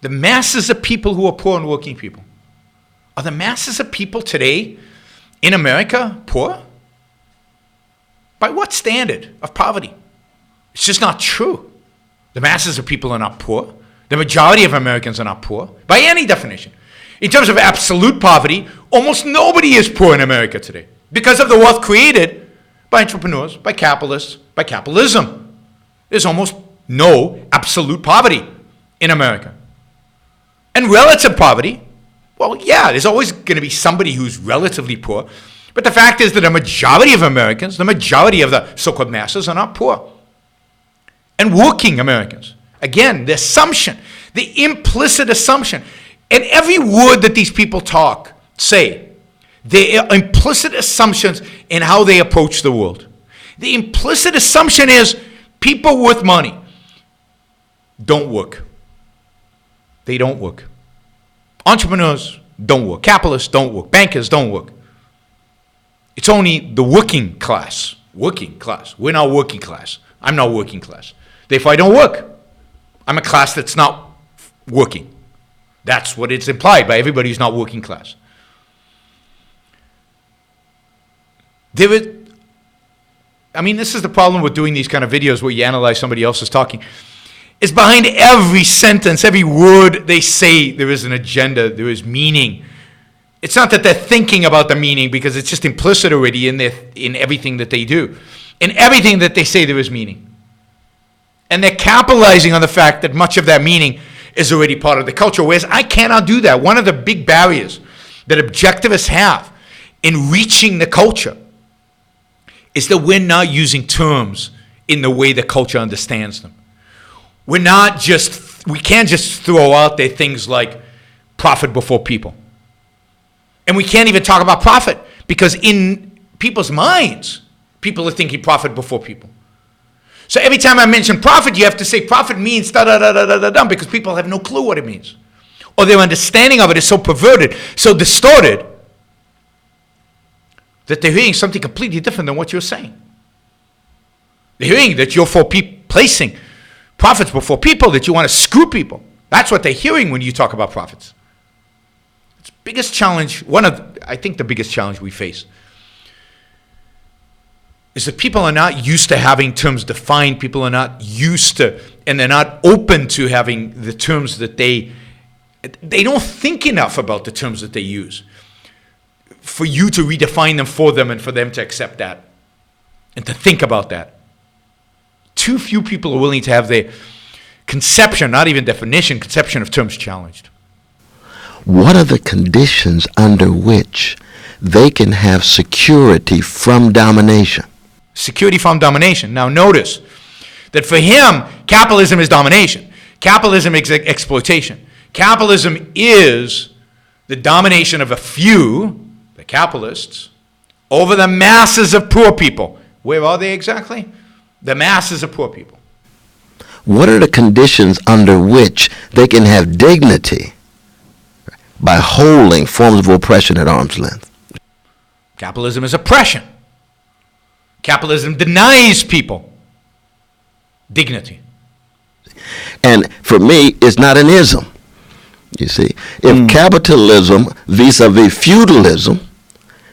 The masses of people who are poor and working people. Are the masses of people today in America poor? By what standard of poverty? It's just not true. The masses of people are not poor. The majority of Americans are not poor, by any definition. In terms of absolute poverty, almost nobody is poor in America today because of the wealth created by entrepreneurs, by capitalists, by capitalism. There's almost no absolute poverty in America. And relative poverty, well, yeah, there's always going to be somebody who's relatively poor. But the fact is that the majority of Americans, the majority of the so-called masses are not poor. And working Americans, again, the assumption, the implicit assumption, and every word that these people say, they are implicit assumptions in how they approach the world. The implicit assumption is people with money don't work. They don't work. Entrepreneurs don't work. Capitalists don't work. Bankers don't work. It's only the working class. Working class. We're not working class. I'm not working class. Therefore, I don't work. I'm a class that's not working. That's what it's implied by everybody who's not working class. This is the problem with doing these kind of videos where you analyze somebody else's talking. It's behind every sentence, every word they say, there is an agenda, there is meaning. It's not that they're thinking about the meaning, because it's just implicit already in everything that they do. In everything that they say, there is meaning. And they're capitalizing on the fact that much of that meaning is already part of the culture, whereas I cannot do that. One of the big barriers that objectivists have in reaching the culture is that we're not using terms in the way the culture understands them. We can't just throw out there things like profit before people. And we can't even talk about profit, because in people's minds, people are thinking profit before people. So every time I mention profit, you have to say profit means da-da-da-da-da-da, because people have no clue what it means. Or their understanding of it is so perverted, so distorted, that they're hearing something completely different than what you're saying. They're hearing that you're for placing profits before people, that you want to screw people. That's what they're hearing when you talk about profits. It's biggest challenge, I think the biggest challenge we face is that people are not used to having terms defined. People are not used to, and they're not open to having the terms that they don't think enough about the terms that they use for you to redefine them for them and for them to accept that and to think about that. Too few people are willing to have their conception, not even definition, conception of terms challenged. What are the conditions under which they can have security from domination? Security from domination. Now notice that for him, capitalism is domination. Capitalism is exploitation. Capitalism is the domination of a few, the capitalists, over the masses of poor people. Where are they exactly? The masses of poor people. What are the conditions under which they can have dignity by holding forms of oppression at arm's length? Capitalism is oppression. Capitalism denies people dignity. And for me, it's not an ism. You see, if capitalism vis-a-vis feudalism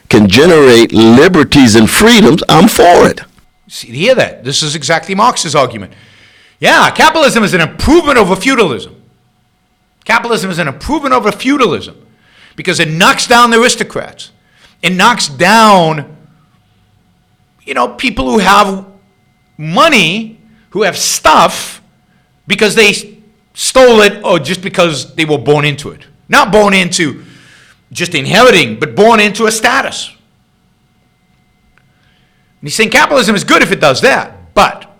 can generate liberties and freedoms, I'm for it. See, hear that? This is exactly Marx's argument. Yeah, capitalism is an improvement over feudalism. Capitalism is an improvement over feudalism because it knocks down the aristocrats. It knocks down, people who have money, who have stuff because they stole it or just because they were born into it. Not born into just inheriting, but born into a status. And he's saying capitalism is good if it does that, but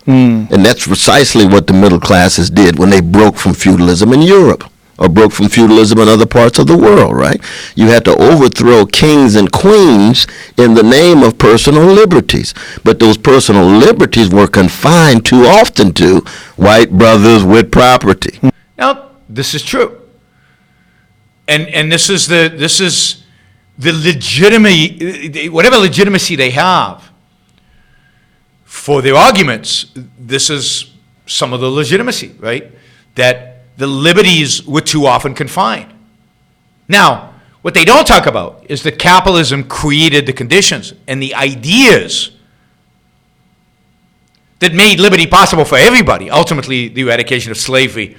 And that's precisely what the middle classes did when they broke from feudalism in Europe, or broke from feudalism in other parts of the world, right? You had to overthrow kings and queens in the name of personal liberties. But those personal liberties were confined too often to white brothers with property. now this is true. And this is the legitimate, whatever legitimacy they have for their arguments, this is some of the legitimacy, right? That the liberties were too often confined. Now, what they don't talk about is that capitalism created the conditions and the ideas that made liberty possible for everybody. Ultimately, the eradication of slavery,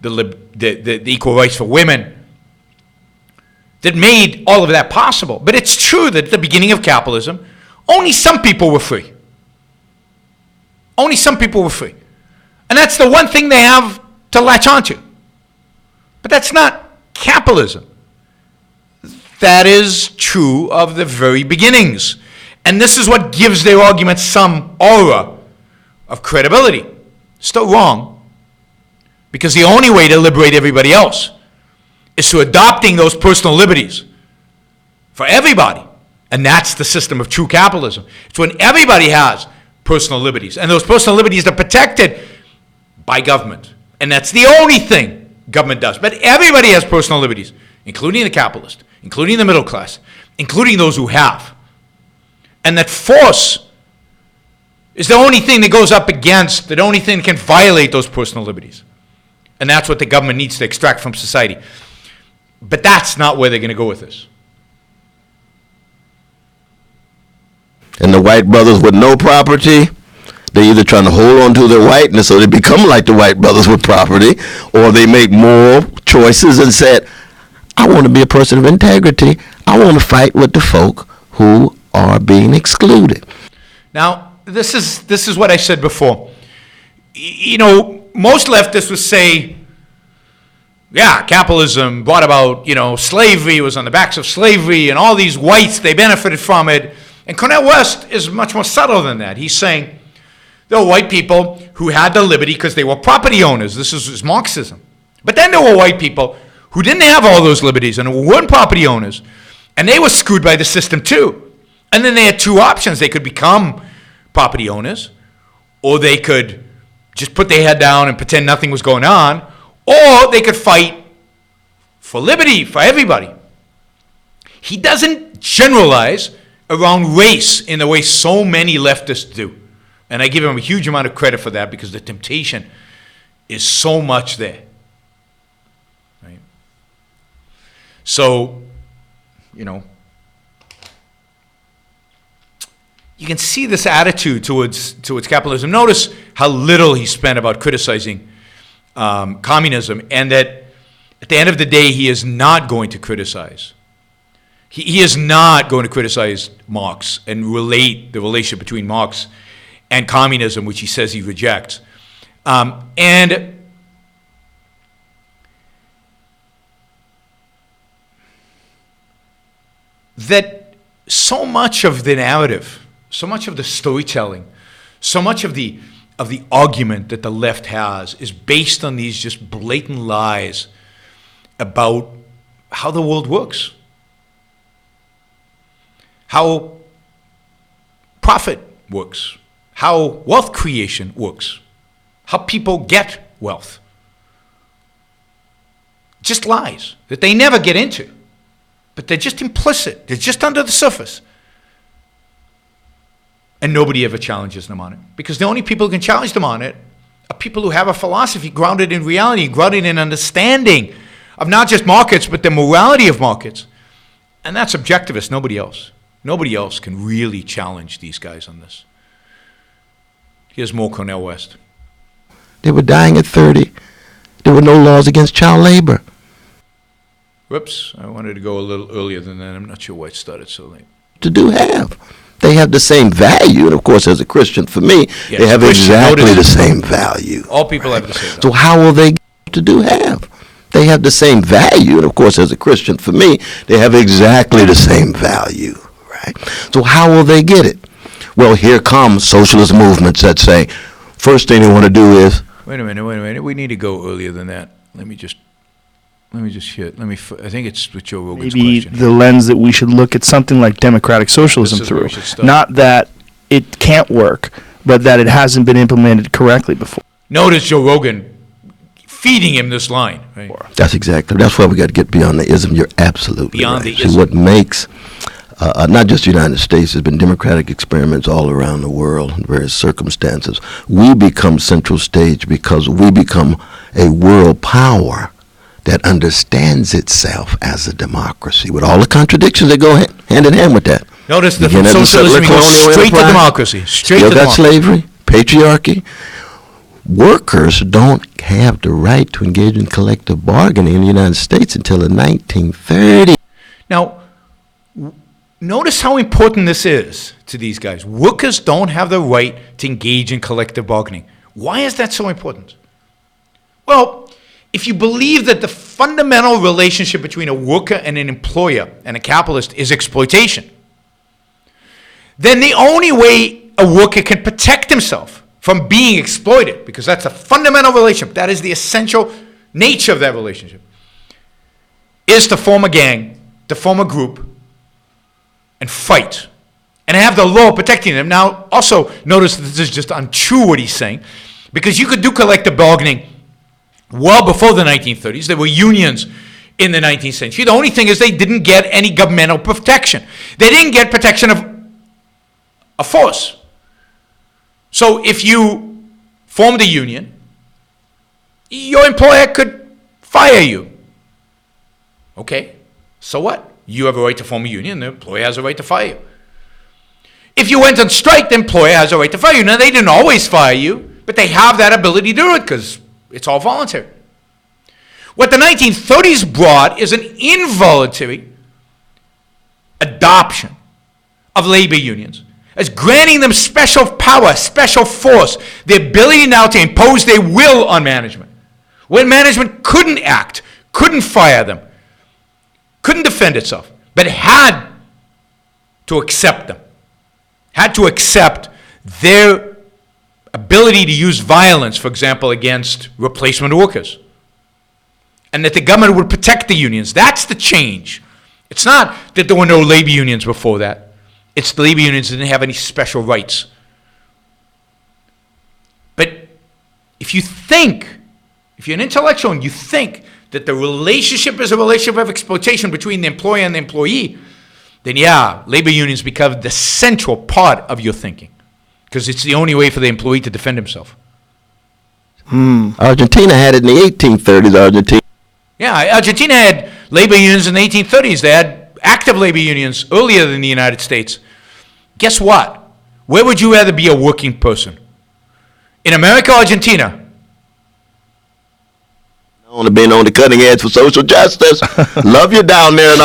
the equal rights for women, that made all of that possible. But it's true that at the beginning of capitalism, only some people were free. Only some people were free. And that's the one thing they have to latch onto. But that's not capitalism. That is true of the very beginnings. And this is what gives their argument some aura of credibility. Still wrong. Because the only way to liberate everybody else is through adopting those personal liberties for everybody. And that's the system of true capitalism. It's when everybody has personal liberties. And those personal liberties are protected by government. And that's the only thing government does. But everybody has personal liberties, including the capitalist, including the middle class, including those who have. And that force is the only thing that goes up against, the only thing that can violate those personal liberties. And that's what the government needs to extract from society. But that's not where they're going to go with this. And the white brothers with no property, they're either trying to hold on to their whiteness so they become like the white brothers with property, or they make moral choices and said, I want to be a person of integrity. I want to fight with the folk who are being excluded. Now, this is what I said before. Most leftists would say, yeah, capitalism brought about, slavery, was on the backs of slavery, and all these whites, they benefited from it. And Cornel West is much more subtle than that. He's saying there were white people who had the liberty because they were property owners. This is Marxism. But then there were white people who didn't have all those liberties and weren't property owners. And they were screwed by the system too. And then they had two options. They could become property owners, or they could just put their head down and pretend nothing was going on, or they could fight for liberty for everybody. He doesn't generalize around race in the way so many leftists do. And I give him a huge amount of credit for that because the temptation is so much there. Right? So, you can see this attitude towards capitalism. Notice how little he spent about criticizing communism, and that at the end of the day, he is not going to criticize. He is not going to criticize Marx and relate the relationship between Marx and communism, which he says he rejects. And that so much of the narrative, so much of the storytelling, so much of the argument that the left has is based on these just blatant lies about how the world works, how profit works, how wealth creation works, how people get wealth. Just lies that they never get into, but they're just implicit. They're just under the surface. And nobody ever challenges them on it. Because the only people who can challenge them on it are people who have a philosophy grounded in reality, grounded in understanding of not just markets, but the morality of markets. And that's objectivist, nobody else. Nobody else can really challenge these guys on this. Here's more Cornel West. They were dying at 30. There were no laws against child labor. Whoops, I wanted to go a little earlier than that. I'm not sure why it started so late. To do have. They have the same value, and of course, as a Christian, for me, Yes, they have Christian, exactly notice- the same value. All people have the same value. So how will they get to do have? They have the same value, and of course, as a Christian, for me, they have exactly the same value, right? So how will they get it? Well, here come socialist movements that say, first thing they want to do is, Wait a minute. We need to go earlier than that. Let me just hear it. I think it's with Joe Rogan's Maybe question. the lens that we should look at something like democratic socialism This is where through. we should start. Not that it can't work, but that it hasn't been implemented correctly before. Notice Joe Rogan feeding him this line, right? that's why we got to get beyond the ism. You're absolutely Beyond right. the See, ism. what makes, not just the United States, there's been democratic experiments all around the world in various circumstances. We become central stage because we become a world power that understands itself as a democracy, with all the contradictions that go hand in hand with that. Notice that Begin from as a socialism, settler he goes colonial straight to enterprise, democracy. Straight Still to got democracy. slavery, patriarchy. Workers don't have the right to engage in collective bargaining in the United States until the 1930s. Now, notice how important this is to these guys. Workers don't have the right to engage in collective bargaining. Why is that so important? Well, if you believe that the fundamental relationship between a worker and an employer and a capitalist is exploitation, then the only way a worker can protect himself from being exploited, because that's a fundamental relationship, that is the essential nature of that relationship, is to form a gang, to form a group, and fight, and have the law protecting them. Now, also notice that this is just untrue what he's saying, because you could do collective bargaining well before the 1930s. There were unions in the 19th century. The only thing is they didn't get any governmental protection. They didn't get protection of a force. So if you formed a union, your employer could fire you. Okay, so what? You have a right to form a union, the employer has a right to fire you. If you went on strike, the employer has a right to fire you. Now, they didn't always fire you, but they have that ability to do it because it's all voluntary. What the 1930s brought is an involuntary adoption of labor unions, as granting them special power, special force, the ability now to impose their will on management, when management couldn't act, couldn't fire them, couldn't defend itself, but had to accept them, had to accept their ability to use violence, for example, against replacement workers, and that the government would protect the unions. That's the change. It's not that there were no labor unions before that. It's the labor unions didn't have any special rights. But if you're an intellectual and you think that the relationship is a relationship of exploitation between the employer and the employee, then yeah, labor unions become the central part of your thinking, because it's the only way for the employee to defend himself. Argentina had it in the 1830s. Yeah, Argentina had labor unions in the 1830s. They had active labor unions earlier than the United States. Guess what? Where would you rather be a working person? In America or Argentina? Only been on the cutting edge for social justice. Love you down there in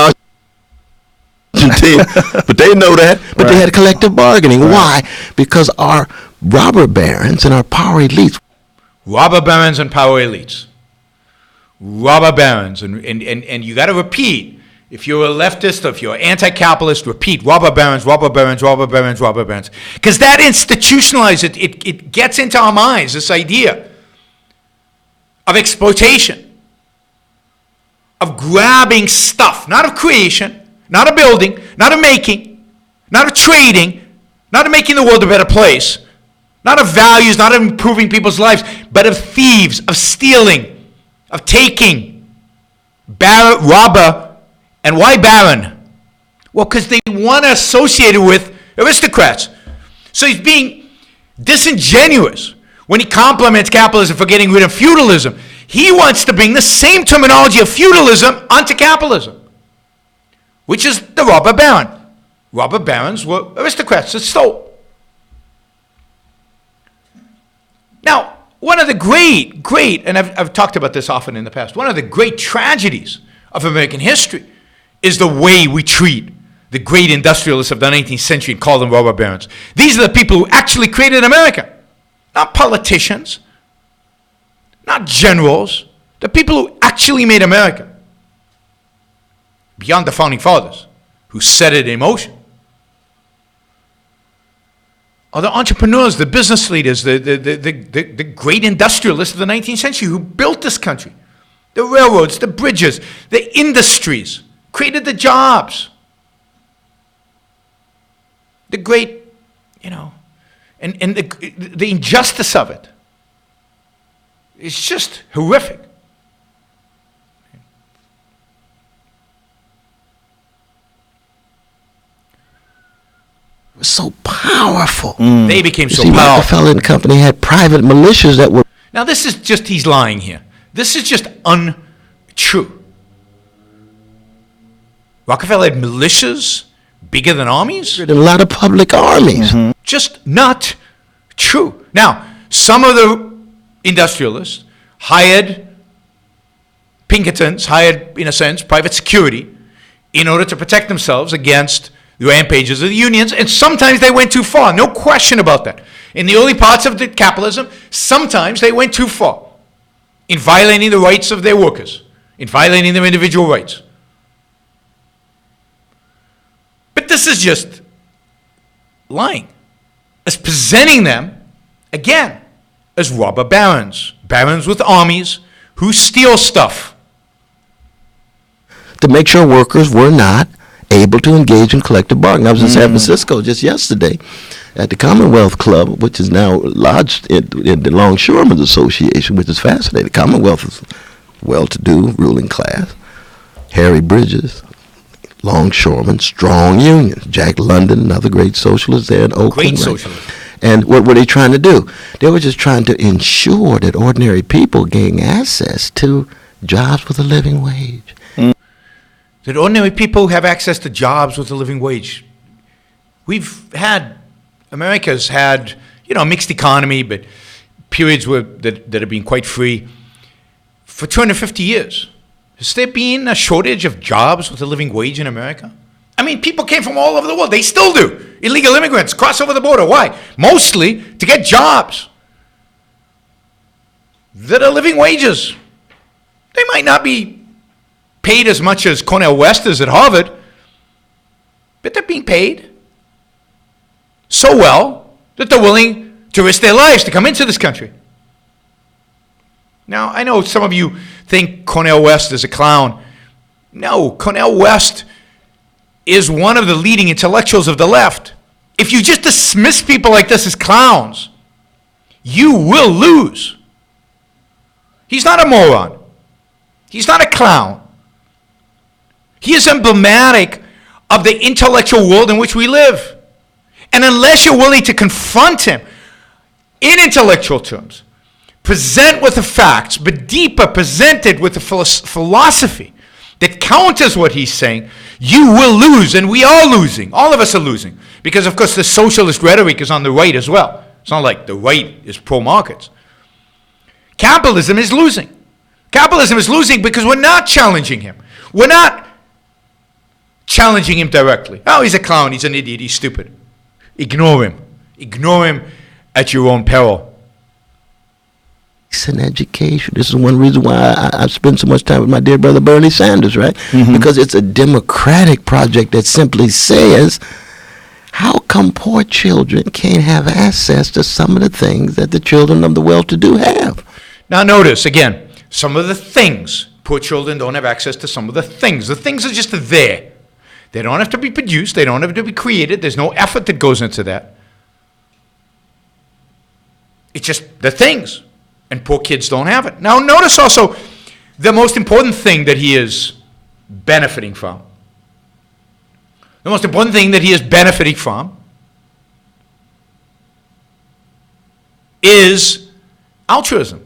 Argentina. But they know that. But they had collective bargaining. Why? Because our robber barons and our power elites. Robber barons and power elites. Robber barons. And you got to repeat. If you're a leftist or if you're anti-capitalist, repeat robber barons, robber barons, robber barons, robber barons. Because that institutionalizes it. It gets into our minds, this idea of exploitation, of grabbing stuff, not of creation, not of building, not of making, not of trading, not of making the world a better place, not of values, not of improving people's lives, but of thieves, of stealing, of taking, robber. And why baron? Well, because they want to associate it with aristocrats. So he's being disingenuous when he compliments capitalism for getting rid of feudalism. He wants to bring the same terminology of feudalism onto capitalism, which is the robber baron. Robber barons were aristocrats that stole. Now, one of the great, and I've talked about this often in the past, one of the great tragedies of American history is the way we treat the great industrialists of the 19th century and call them robber barons. These are the people who actually created America. Not politicians, not generals, the people who actually made America. Beyond the founding fathers, who set it in motion. Are the entrepreneurs, the business leaders, the great industrialists of the 19th century who built this country. The railroads, the bridges, the industries, created the jobs. The great, and the injustice of it. It's just horrific. It was so powerful. They became so powerful. Rockefeller and Company had private militias that were... Now this is just, he's lying here. This is just untrue. Rockefeller had militias bigger than armies? And a lot of public armies. Mm-hmm. Just not true. Now, some of the industrialists hired Pinkertons, hired, in a sense, private security in order to protect themselves against the rampages of the unions, and sometimes they went too far. No question about that. In the early parts of the capitalism, sometimes they went too far in violating the rights of their workers, in violating their individual rights. But this is just lying. As presenting them, again, as robber barons. Barons with armies who steal stuff. To make sure workers were not able to engage in collective bargaining. I was in San Francisco just yesterday at the Commonwealth Club, which is now lodged in the Longshoremen's Association, which is fascinating. The Commonwealth is well-to-do, ruling class. Harry Bridges, longshoremen, strong unions. Jack London, another great socialist there in Oakland. Great socialist. And what were they trying to do? They were just trying to ensure that ordinary people gain access to jobs with a living wage. That ordinary people have access to jobs with a living wage. America's had, a mixed economy, but periods that have been quite free for 250 years. Has there been a shortage of jobs with a living wage in America? I mean, people came from all over the world. They still do. Illegal immigrants cross over the border. Why? Mostly to get jobs that are living wages. They might not be paid as much as Cornel West is at Harvard, but they're being paid so well that they're willing to risk their lives to come into this country. Now, I know some of you think Cornel West is a clown. No, Cornel West is one of the leading intellectuals of the left. If you just dismiss people like this as clowns, you will lose. He's not a moron. He's not a clown. He is emblematic of the intellectual world in which we live. And unless you're willing to confront him in intellectual terms, present with the facts, but deeper, presented with the philosophy that counters what he's saying, you will lose, and we are losing. All of us are losing. Because, of course, the socialist rhetoric is on the right as well. It's not like the right is pro-markets. Capitalism is losing. Capitalism is losing because we're not challenging him. We're not challenging him directly. Oh, he's a clown, he's an idiot, he's stupid. Ignore him. Ignore him at your own peril. It's an education. This is one reason why I spend so much time with my dear brother Bernie Sanders, right? Mm-hmm. Because it's a democratic project that simply says, how come poor children can't have access to some of the things that the children of the well-to-do have? Now notice, again, some of the things. Poor children don't have access to some of the things. The things are just there. They don't have to be produced. They don't have to be created. There's no effort that goes into that. It's just the things. And poor kids don't have it. Now notice also the most important thing that he is benefiting from. The most important thing that he is benefiting from is altruism.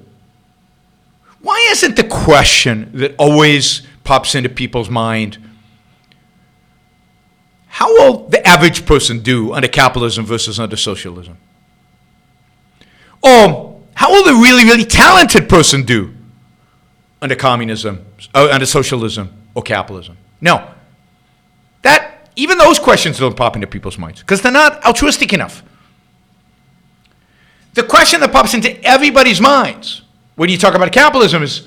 Why isn't the question that always pops into people's mind, how will the average person do under capitalism versus under socialism? Or how will the really, really talented person do under communism, or under socialism or capitalism? No. Even those questions don't pop into people's minds because they're not altruistic enough. The question that pops into everybody's minds when you talk about capitalism is,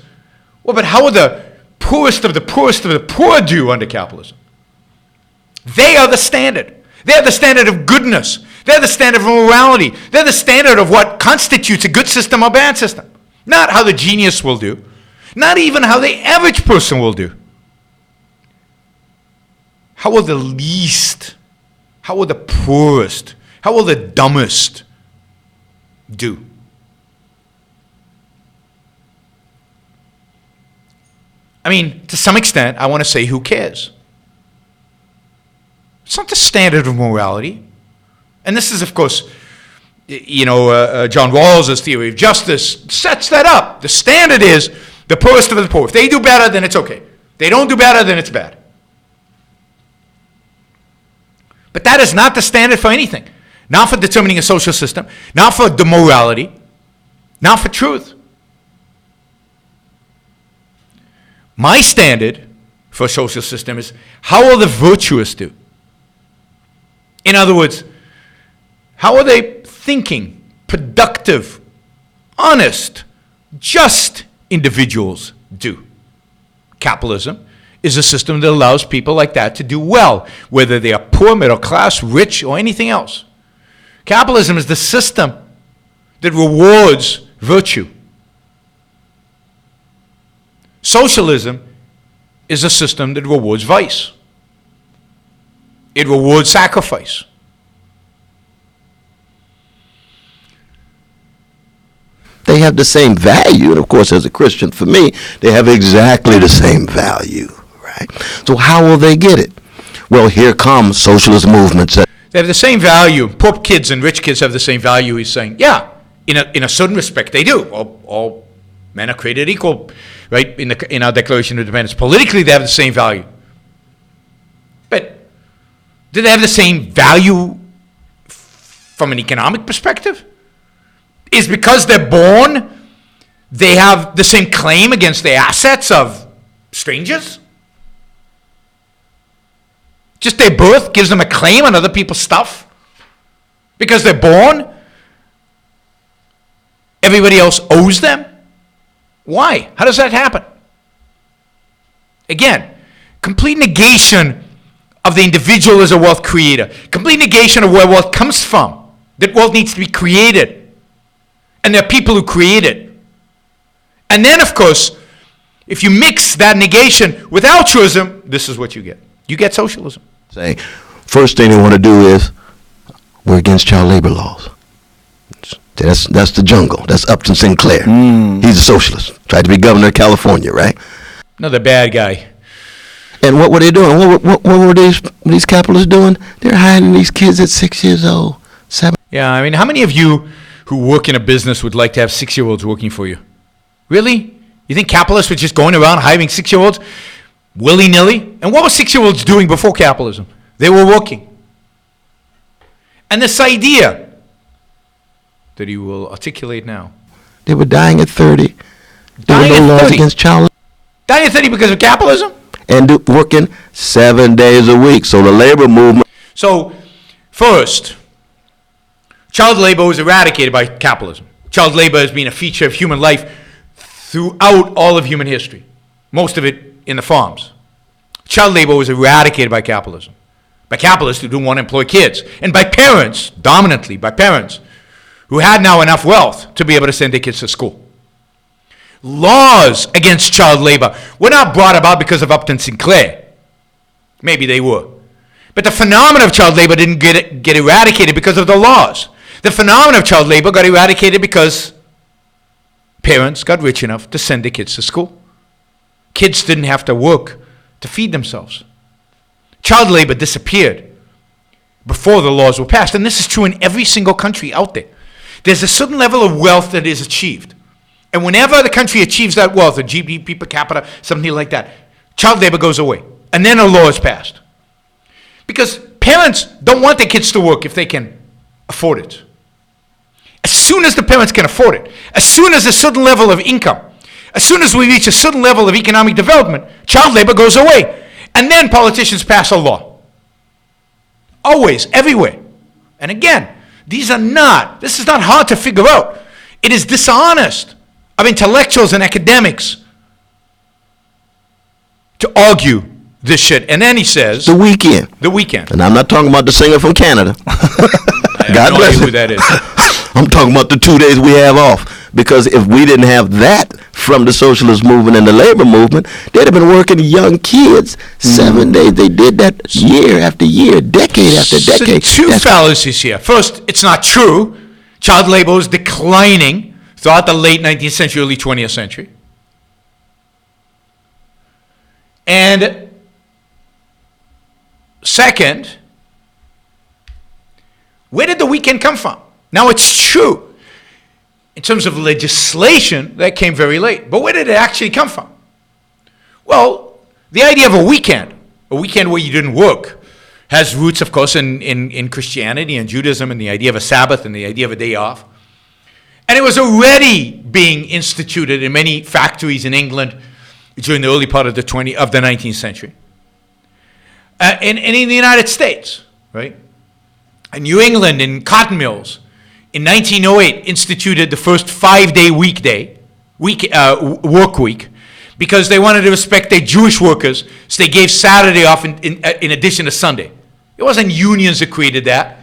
well, but how will the poorest of the poorest of the poor do under capitalism? They are the standard. They're the standard of goodness. They're the standard of morality. They're the standard of what constitutes a good system or bad system. Not how the genius will do. Not even how the average person will do. How will the least, how will the poorest, how will the dumbest do? I mean, to some extent, I want to say, who cares? It's not the standard of morality. And this is, of course, John Rawls's theory of justice sets that up. The standard is the poorest of the poor. If they do better, then it's okay. If they don't do better, then it's bad. But that is not the standard for anything. Not for determining a social system, not for the morality, not for truth. My standard for a social system is, how will the virtuous do? In other words, how are they thinking, productive, honest, just individuals do? Capitalism is a system that allows people like that to do well, whether they are poor, middle class, rich, or anything else. Capitalism is the system that rewards virtue. Socialism is a system that rewards vice. It rewards sacrifice. They have the same value, and of course, as a Christian, for me, they have exactly the same value, right? So how will they get it? Well, here come socialist movements. They have the same value. Poor kids and rich kids have the same value. He's saying, yeah, in a certain respect, they do. All men are created equal, right? In our Declaration of Independence, politically, they have the same value. But do they have the same value from an economic perspective? Is because they're born, they have the same claim against the assets of strangers? Just their birth gives them a claim on other people's stuff? Because they're born, everybody else owes them? Why? How does that happen? Again, complete negation of the individual as a wealth creator. Complete negation of where wealth comes from. That wealth needs to be created. And there are people who create it. And then, of course, if you mix that negation with altruism, this is what you get. You get socialism. Say, first thing they want to do is, we're against child labor laws. That's the jungle. That's Upton Sinclair. He's a socialist. Tried to be governor of California, right? Another bad guy. And what were they doing? What were these capitalists doing? They're hiding these kids at 6 years old, 7. Yeah, I mean, how many of you who work in a business would like to have 6-year-olds working for you? Really? You think capitalists were just going around hiring 6-year-olds? willy-nilly. And what were 6-year-olds doing before capitalism? They were working. And this idea that he will articulate now. They were dying at 30. There were Dying no at laws 30. against child labor. Dying at 30 because of capitalism? And working 7 days a week. So the labor movement. So, first, child labor was eradicated by capitalism. Child labor has been a feature of human life throughout all of human history, most of it in the farms. Child labor was eradicated by capitalism, by capitalists who didn't want to employ kids, and by parents, dominantly by parents, who had now enough wealth to be able to send their kids to school. Laws against child labor were not brought about because of Upton Sinclair. Maybe they were. But the phenomenon of child labor didn't get eradicated because of the laws. The phenomenon of child labor got eradicated because parents got rich enough to send their kids to school. Kids didn't have to work to feed themselves. Child labor disappeared before the laws were passed. And this is true in every single country out there. There's a certain level of wealth that is achieved. And whenever the country achieves that wealth, a GDP per capita, something like that, child labor goes away. And then a law is passed. Because parents don't want their kids to work if they can afford it. As soon as the parents can afford it, as soon as a certain level of income, as soon as we reach a certain level of economic development, child labor goes away. And then politicians pass a law. Always, everywhere. And again, this is not hard to figure out. It is dishonest of intellectuals and academics to argue this shit. And then he says... The Weeknd. The Weeknd. And I'm not talking about the singer from Canada. I God have no bless idea him. who that is. I'm talking about the 2 days we have off. Because if we didn't have that from the socialist movement and the labor movement, they'd have been working young kids 7 days. They did that year after year, decade after decade. So two fallacies here. First, it's not true. Child labor was declining throughout the late 19th century, early 20th century. And second, where did the Weeknd come from? Now, it's true. In terms of legislation, that came very late. But where did it actually come from? Well, the idea of a weekend where you didn't work, has roots, of course, in Christianity and Judaism and the idea of a Sabbath and the idea of a day off. And it was already being instituted in many factories in England during the early part of the 19th century. And in the United States, right? In New England, in cotton mills, in 1908, instituted the first 5-day work week because they wanted to respect their Jewish workers, so they gave Saturday off in addition to Sunday. It wasn't unions that created that.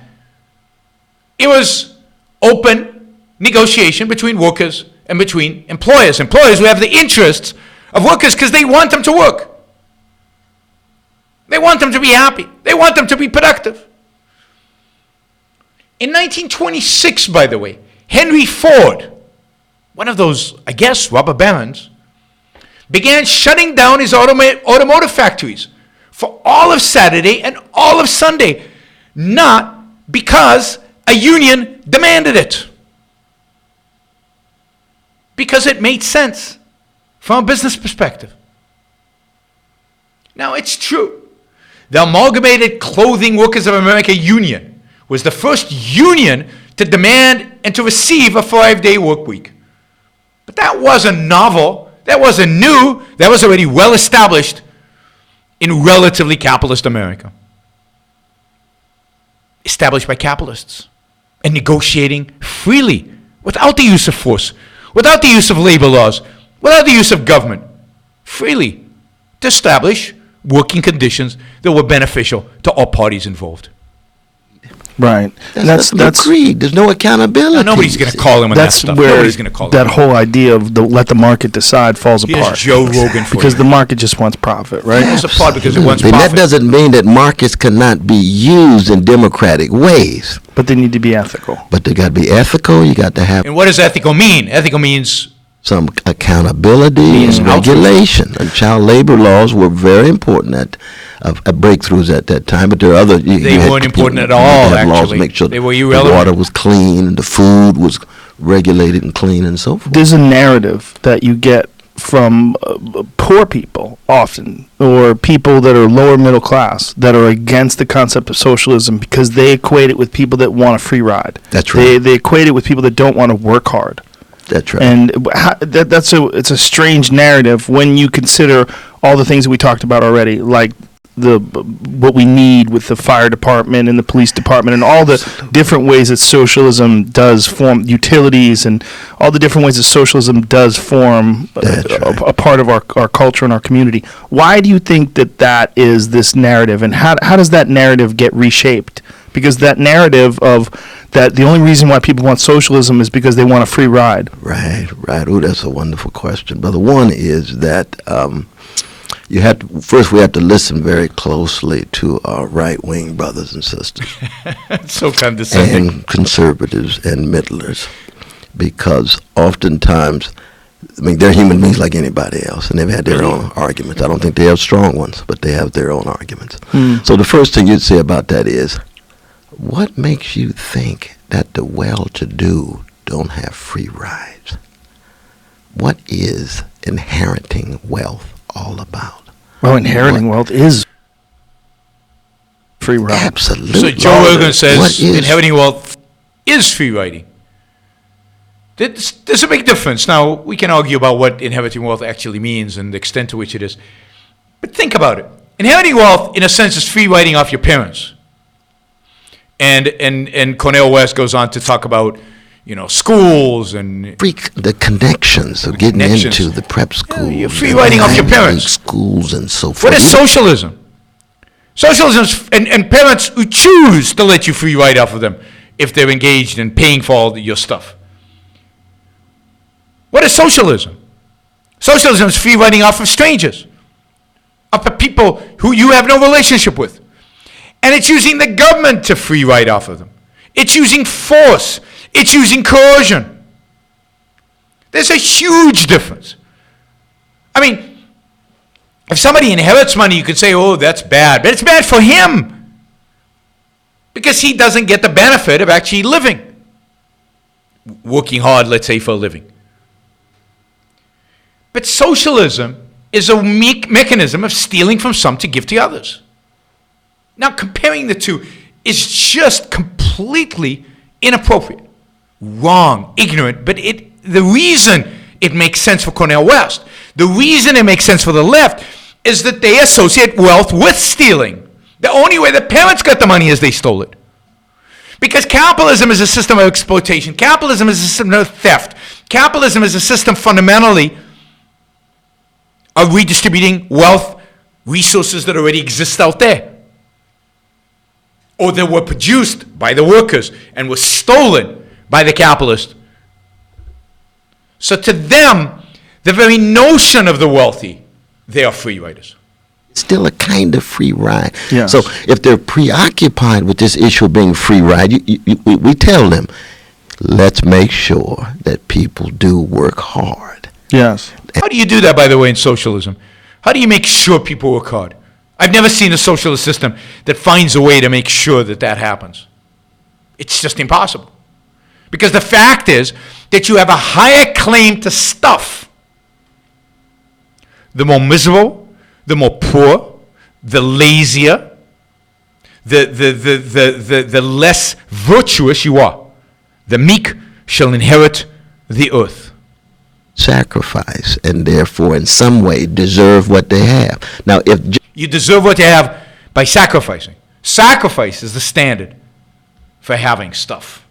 It was open negotiation between workers and between employers. Employers who have the interests of workers because they want them to work. They want them to be happy. They want them to be productive. In 1926, by the way, Henry Ford, one of those, I guess, robber barons, began shutting down his automotive factories for all of Saturday and all of Sunday, not because a union demanded it. Because it made sense from a business perspective. Now, it's true. The Amalgamated Clothing Workers of America Union was the first union to demand and to receive a 5-day work week. But that wasn't novel. That wasn't new. That was already well established in relatively capitalist America. Established by capitalists and negotiating freely without the use of force, without the use of labor laws, without the use of government, freely to establish working conditions that were beneficial to all parties involved. Right. That's greed. There's no accountability. Now, nobody's going to call him on that That's stuff. where Nobody's going to call him. that whole idea of let the market decide falls Here's apart. Joe Rogan for because you. the market just wants profit, right? It falls apart because it wants And profit. that doesn't mean that markets cannot be used in democratic ways. But they need to be ethical. But they got to be ethical. You got to have And what does ethical mean? Ethical means some accountability Means and regulation. And child labor laws were very important at breakthroughs at that time. But there are other. They weren't important at all, have laws to actually. make sure They were the irrelevant. water was clean, the food was regulated and clean, and so forth. There's a narrative that you get from poor people often, or people that are lower middle class, that are against the concept of socialism because they equate it with people that want a free ride. That's right. They equate it with people that don't want to work hard. That's right. And it's a strange narrative when you consider all the things that we talked about already, like what we need with the fire department and the police department and all the different ways that socialism does form utilities and all the different ways that socialism does form a part of our culture and our community. Why do you think that is this narrative, and how does that narrative get reshaped? Because that narrative of that the only reason why people want socialism is because they want a free ride. Right. Oh, that's a wonderful question, brother. One is that we have to listen very closely to our right-wing brothers and sisters. So condescending. And conservatives and middlers, because oftentimes, they're human beings like anybody else, and they've had their own arguments. I don't think they have strong ones, but they have their own arguments. So the first thing you'd say about that is, what makes you think that the well-to-do don't have free rides? What is inheriting wealth all about? Well, inheriting wealth is free ride. Absolutely. So Joe Rogan says inheriting wealth is free riding. There's a big difference. Now, we can argue about what inheriting wealth actually means and the extent to which it is. But think about it. Inheriting wealth, in a sense, is free riding off your parents. And Cornel West goes on to talk about, schools and the connections of getting into the prep schools. You're free riding off your parents. Schools and so forth. What is socialism? Socialism is, and parents who choose to let you free ride off of them if they're engaged in paying for all your stuff. What is socialism? Socialism is free riding off of strangers, off of people who you have no relationship with. And it's using the government to free ride off of them. It's using force. It's using coercion. There's a huge difference. If somebody inherits money, you could say, oh, that's bad. But it's bad for him. Because he doesn't get the benefit of actually living. Working hard, let's say, for a living. But socialism is a mechanism of stealing from some to give to others. Now, comparing the two is just completely inappropriate, wrong, ignorant. But the reason it makes sense for Cornel West, the reason it makes sense for the left, is that they associate wealth with stealing. The only way the parents got the money is they stole it. Because capitalism is a system of exploitation. Capitalism is a system of theft. Capitalism is a system fundamentally of redistributing wealth, resources that already exist out there, or that were produced by the workers and were stolen by the capitalist. So to them, the very notion of the wealthy, they are free riders. Still a kind of free ride. Yes. So if they're preoccupied with this issue of being free ride, we tell them, let's make sure that people do work hard. Yes. How do you do that, by the way, in socialism? How do you make sure people work hard? I've never seen a socialist system that finds a way to make sure that happens. It's just impossible. Because the fact is that you have a higher claim to stuff. The more miserable, the more poor, the lazier, the less virtuous you are. The meek shall inherit the earth. Sacrifice, and therefore in some way deserve what they have. Now, if you deserve what you have by sacrificing. Sacrifice is the standard for having stuff.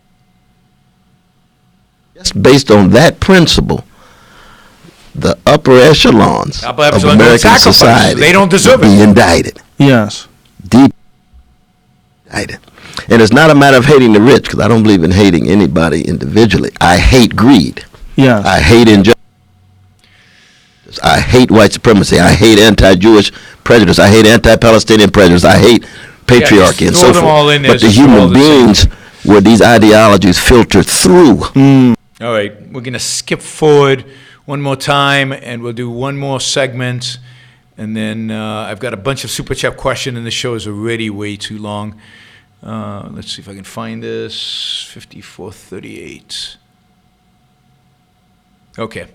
Just based on that principle, the upper echelons of American society, they don't deserve be it. Indicted. Yes. Deep indicted. And it's not a matter of hating the rich, because I don't believe in hating anybody individually. I hate greed. Yes. I hate injustice. I hate white supremacy. I hate anti-Jewish prejudice. I hate anti-Palestinian prejudice. I hate patriarchy and so forth. But the human beings where these ideologies filter through. All right, we're going to skip forward one more time, and we'll do one more segment. And then I've got a bunch of Super Chat questions, and the show is already way too long. Let's see if I can find this. 5438. Okay.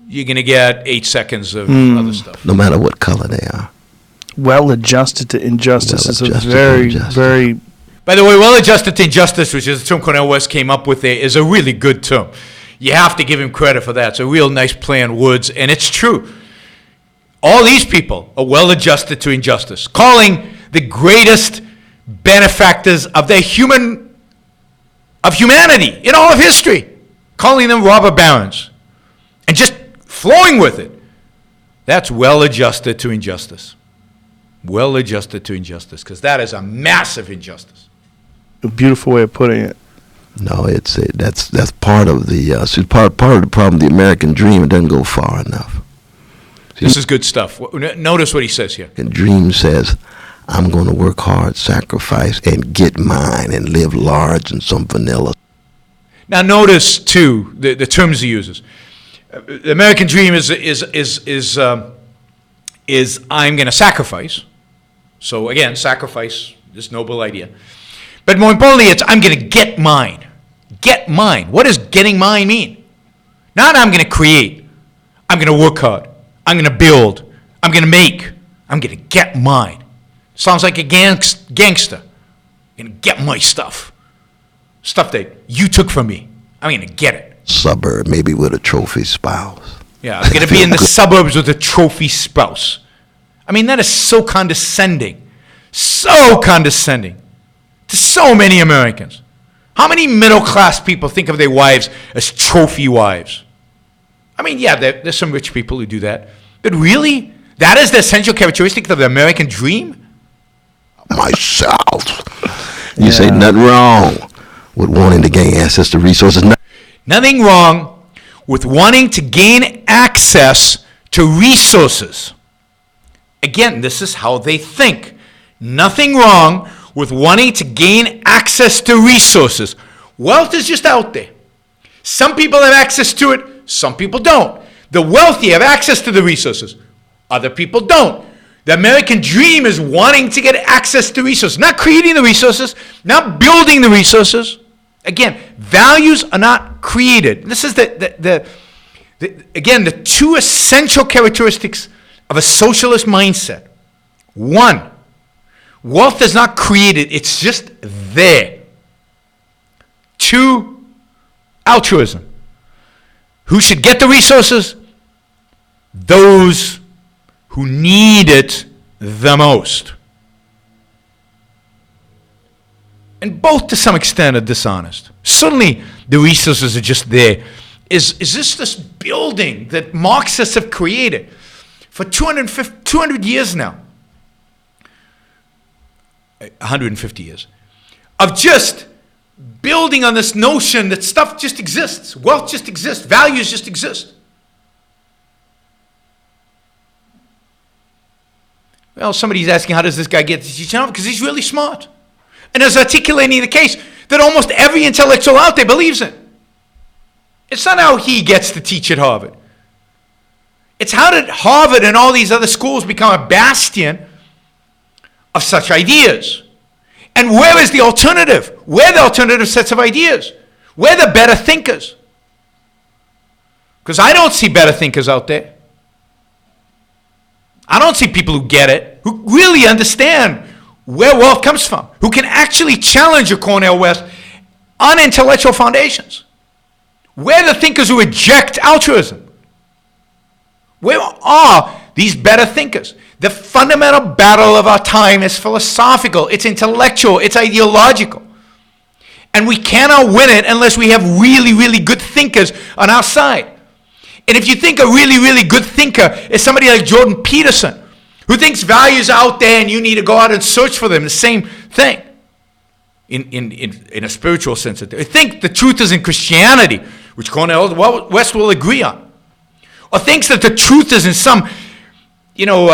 you're going to get 8 seconds of other stuff. No matter what color they are. Well-adjusted to injustice is a Well-adjusted to very, injustice. very... By the way, well-adjusted to injustice, which is the term Cornel West came up with there, is a really good term. You have to give him credit for that. It's a real nice play on words, and it's true. All these people are well-adjusted to injustice, calling the greatest benefactors of humanity in all of history, calling them robber barons, and just flowing with it. That's well-adjusted to injustice. Well-adjusted to injustice, because that is a massive injustice. A beautiful way of putting it. No, that's part of the part of the problem. The American dream, it doesn't go far enough. This is good stuff. Notice what he says here. And dream says, I'm going to work hard, sacrifice, and get mine, and live large and some vanilla. Now notice too the terms he uses. The American dream is I'm going to sacrifice. So again, sacrifice, this noble idea. But more importantly, it's I'm going to get mine. Get mine. What does getting mine mean? Not I'm going to create. I'm going to work hard. I'm going to build. I'm going to make. I'm going to get mine. Sounds like a gangster. I'm going to get my stuff. Stuff that you took from me. I'm going to get it. Suburb, maybe with a trophy spouse. Yeah, I'm going to be in the suburbs with a trophy spouse. I mean, that is so condescending. So condescending to so many Americans. How many middle-class people think of their wives as trophy wives? I mean, yeah, there's some rich people who do that. But really? That is the essential characteristic of the American dream? Myself. You say nothing wrong with wanting to gain access to resources. Nothing wrong with wanting to gain access to resources. Again, this is how they think. Nothing wrong with wanting to gain access to resources. Wealth is just out there. Some people have access to it, some people don't. The wealthy have access to the resources. Other people don't. The American dream is wanting to get access to resources, not creating the resources, not building the resources. Again, values are not created. This is the two essential characteristics of a socialist mindset. One, wealth is not created, it's just there. Two, altruism. Who should get the resources? Those who need it the most. And both to some extent are dishonest. Certainly the resources are just there. Is this building that Marxists have created for 200 years now, 150 years, of just building on this notion that stuff just exists, wealth just exists, values just exist. Well, somebody's asking, how does this guy get to teach? Because he's really smart. And is articulating the case that almost every intellectual out there believes in. It's not how he gets to teach at Harvard. It's how did Harvard and all these other schools become a bastion of such ideas? And where is the alternative? Where are the alternative sets of ideas? Where are the better thinkers? Because I don't see better thinkers out there. I don't see people who get it, who really understand where wealth comes from, who can actually challenge a Cornel West on intellectual foundations. Where are the thinkers who reject altruism? Where are these better thinkers? The fundamental battle of our time is philosophical, it's intellectual, it's ideological. And we cannot win it unless we have really, really good thinkers on our side. And if you think a really, really good thinker is somebody like Jordan Peterson, who thinks values are out there and you need to go out and search for them, the same thing. In a spiritual sense. I think the truth is in Christianity, which Cornel West will agree on. Or thinks that the truth is in some, Jungian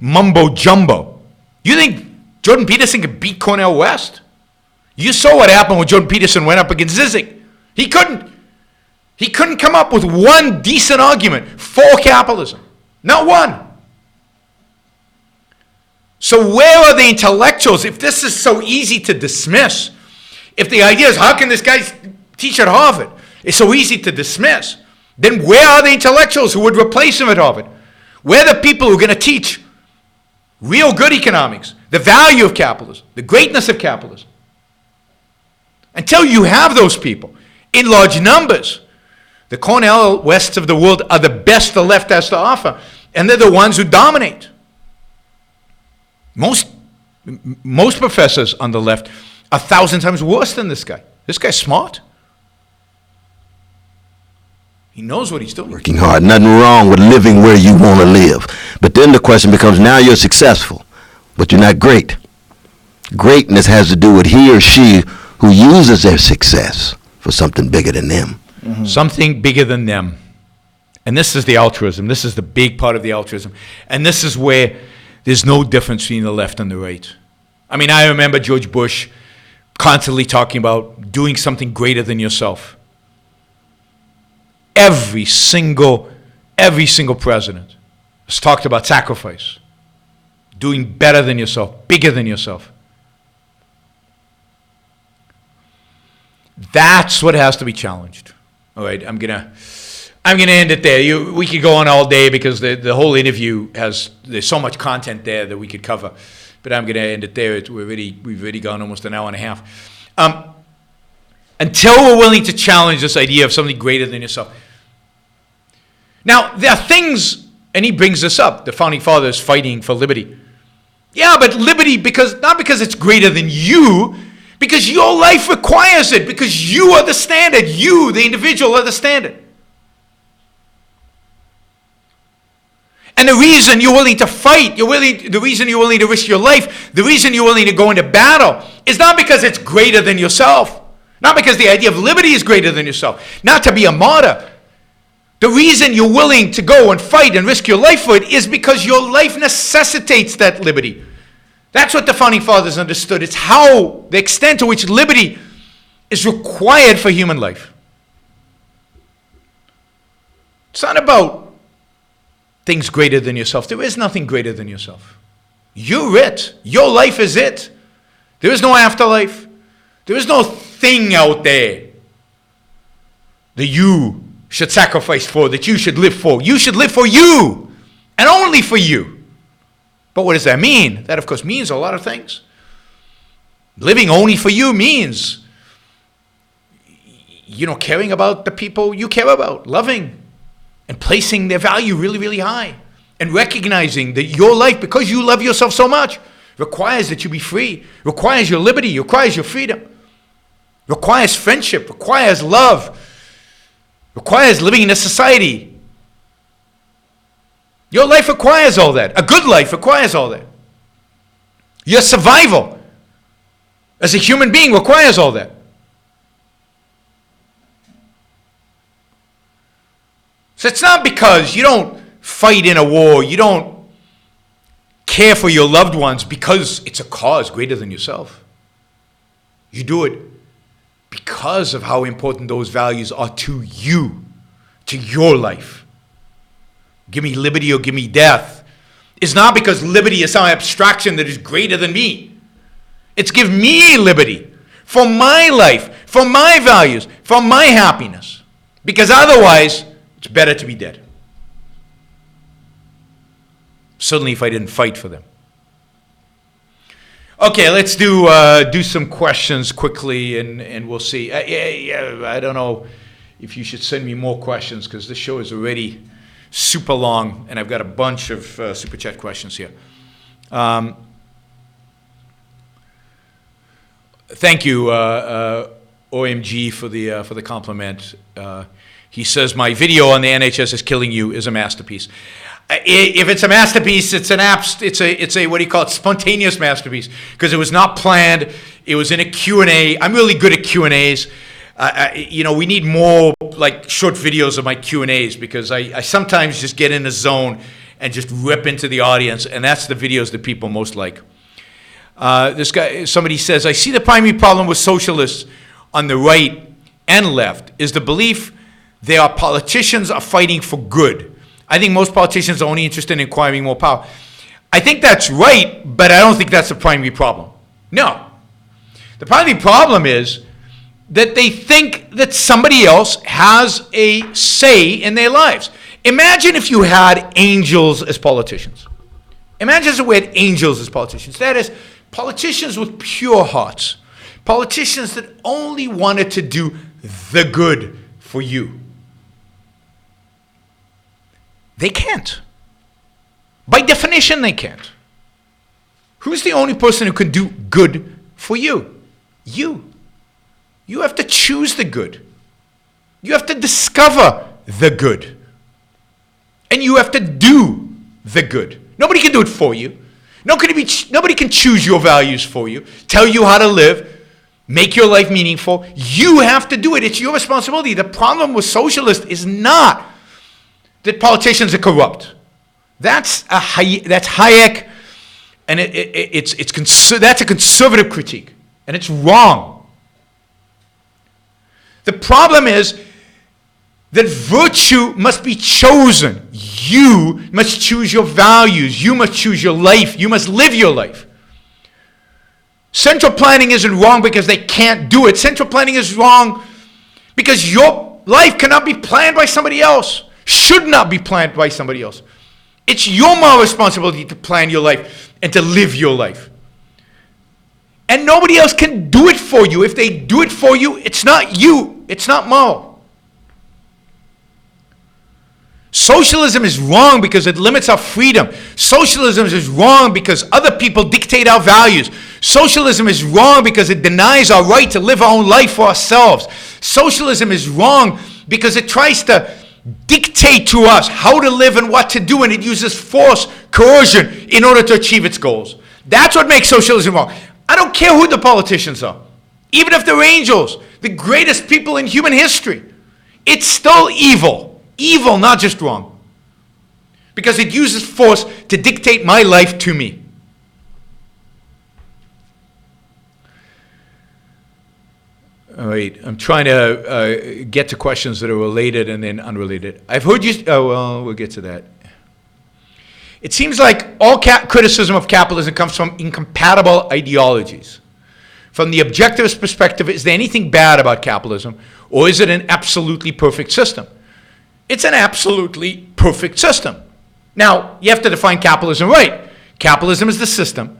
mumbo jumbo. You think Jordan Peterson could beat Cornel West? You saw what happened when Jordan Peterson went up against Zizek. He couldn't come up with one decent argument for capitalism. Not one. So where are the intellectuals? If this is so easy to dismiss, If the idea is, how can this guy teach at Harvard? It's so easy to dismiss. Then where are the intellectuals who would replace him at Harvard? Where are the people who are going to teach real good economics, the value of capitalism, the greatness of capitalism? Until you have those people in large numbers, the Cornel Wests of the world are the best the left has to offer, and they're the ones who dominate. Most professors on the left are 1,000 times worse than this guy. This guy's smart. He knows what he's doing. Working hard, nothing wrong with living where you want to live. But then the question becomes, now you're successful, but you're not great. Greatness has to do with he or she who uses their success for something bigger than them. Mm-hmm. Something bigger than them. And this is the altruism. This is the big part of the altruism. And this is where there's no difference between the left and the right. I mean, I remember George Bush constantly talking about doing something greater than yourself. Every single president has talked about sacrifice, doing better than yourself, bigger than yourself. That's what has to be challenged. All right, I'm gonna end it there. We could go on all day because the whole interview there's so much content there that we could cover. But I'm gonna end it there. We've already gone almost an hour and a half. Until we're willing to challenge this idea of something greater than yourself. Now, there are things, and he brings this up, the Founding Fathers fighting for liberty. Yeah, but liberty, not because it's greater than you, because your life requires it, because you are the standard. You, the individual, are the standard. And the reason you're willing to fight, the reason you're willing to risk your life, the reason you're willing to go into battle is not because it's greater than yourself. Not because the idea of liberty is greater than yourself. Not to be a martyr. The reason you're willing to go and fight and risk your life for it is because your life necessitates that liberty. That's what the Founding Fathers understood. It's how, the extent to which liberty is required for human life. It's not about things greater than yourself. There is nothing greater than yourself. You're it. Your life is it. There is no afterlife. There is no thing out there that you should sacrifice for, that you should live for. You should live for you, and only for you. But what does that mean? That, of course, means a lot of things. Living only for you means, caring about the people you care about, loving, and placing their value really, really high, and recognizing that your life, because you love yourself so much, requires that you be free, requires your liberty, requires your freedom, requires friendship, requires love, requires living in a society. Your life requires all that. A good life requires all that. Your survival as a human being requires all that. So it's not because you don't fight in a war, you don't care for your loved ones because it's a cause greater than yourself. You do it because of how important those values are to you, to your life. Give me liberty or give me death. It's not because liberty is some abstraction that is greater than me. It's give me liberty for my life, for my values, for my happiness. Because otherwise, it's better to be dead. Certainly if I didn't fight for them. Okay, let's do some questions quickly, and we'll see. I don't know if you should send me more questions, because this show is already super long, and I've got a bunch of super chat questions here. Thank you, OMG, for the compliment. He says my video on the NHS is killing you is a masterpiece. If it's a masterpiece, it's a what do you call it, spontaneous masterpiece, because it was not planned. It was in a Q&A. I'm really good at Q&As. We need more like short videos of my Q&As, because I sometimes just get in a zone and just rip into the audience, and that's the videos that people most like. Somebody says, I see the primary problem with socialists on the right and left is the belief they are politicians are fighting for good. I think most politicians are only interested in acquiring more power. I think that's right, but I don't think that's the primary problem. No. The part of the problem is that they think that somebody else has a say in their lives. Imagine if you had angels as politicians. Imagine if we had angels as politicians. That is, politicians with pure hearts. Politicians that only wanted to do the good for you. They can't. By definition, they can't. Who's the only person who can do good for you? You. You have to choose the good. You have to discover the good. And you have to do the good. Nobody can do it for you. Nobody can choose your values for you, tell you how to live, make your life meaningful. You have to do it. It's your responsibility. The problem with socialists is not that politicians are corrupt. That's Hayek, and that's a conservative critique, and it's wrong. The problem is that virtue must be chosen. You must choose your values. You must choose your life. You must live your life. Central planning isn't wrong because they can't do it. Central planning is wrong because your life cannot be planned by somebody else. Should not be planned by somebody else. It's your moral responsibility to plan your life and to live your life. And nobody else can do it for you. If they do it for you, it's not you. It's not moral. Socialism is wrong because it limits our freedom. Socialism is wrong because other people dictate our values. Socialism is wrong because it denies our right to live our own life for ourselves. Socialism is wrong because it tries to dictate to us how to live and what to do, and it uses force, coercion, in order to achieve its goals. That's what makes socialism wrong. I don't care who the politicians are. Even if they're angels, the greatest people in human history, it's still evil. Evil, not just wrong. Because it uses force to dictate my life to me. All right, I'm trying to get to questions that are related and then unrelated. I've heard you, we'll get to that. It seems like all criticism of capitalism comes from incompatible ideologies. From the objectivist perspective, is there anything bad about capitalism, or is it an absolutely perfect system? It's an absolutely perfect system. Now, you have to define capitalism right. Capitalism is the system,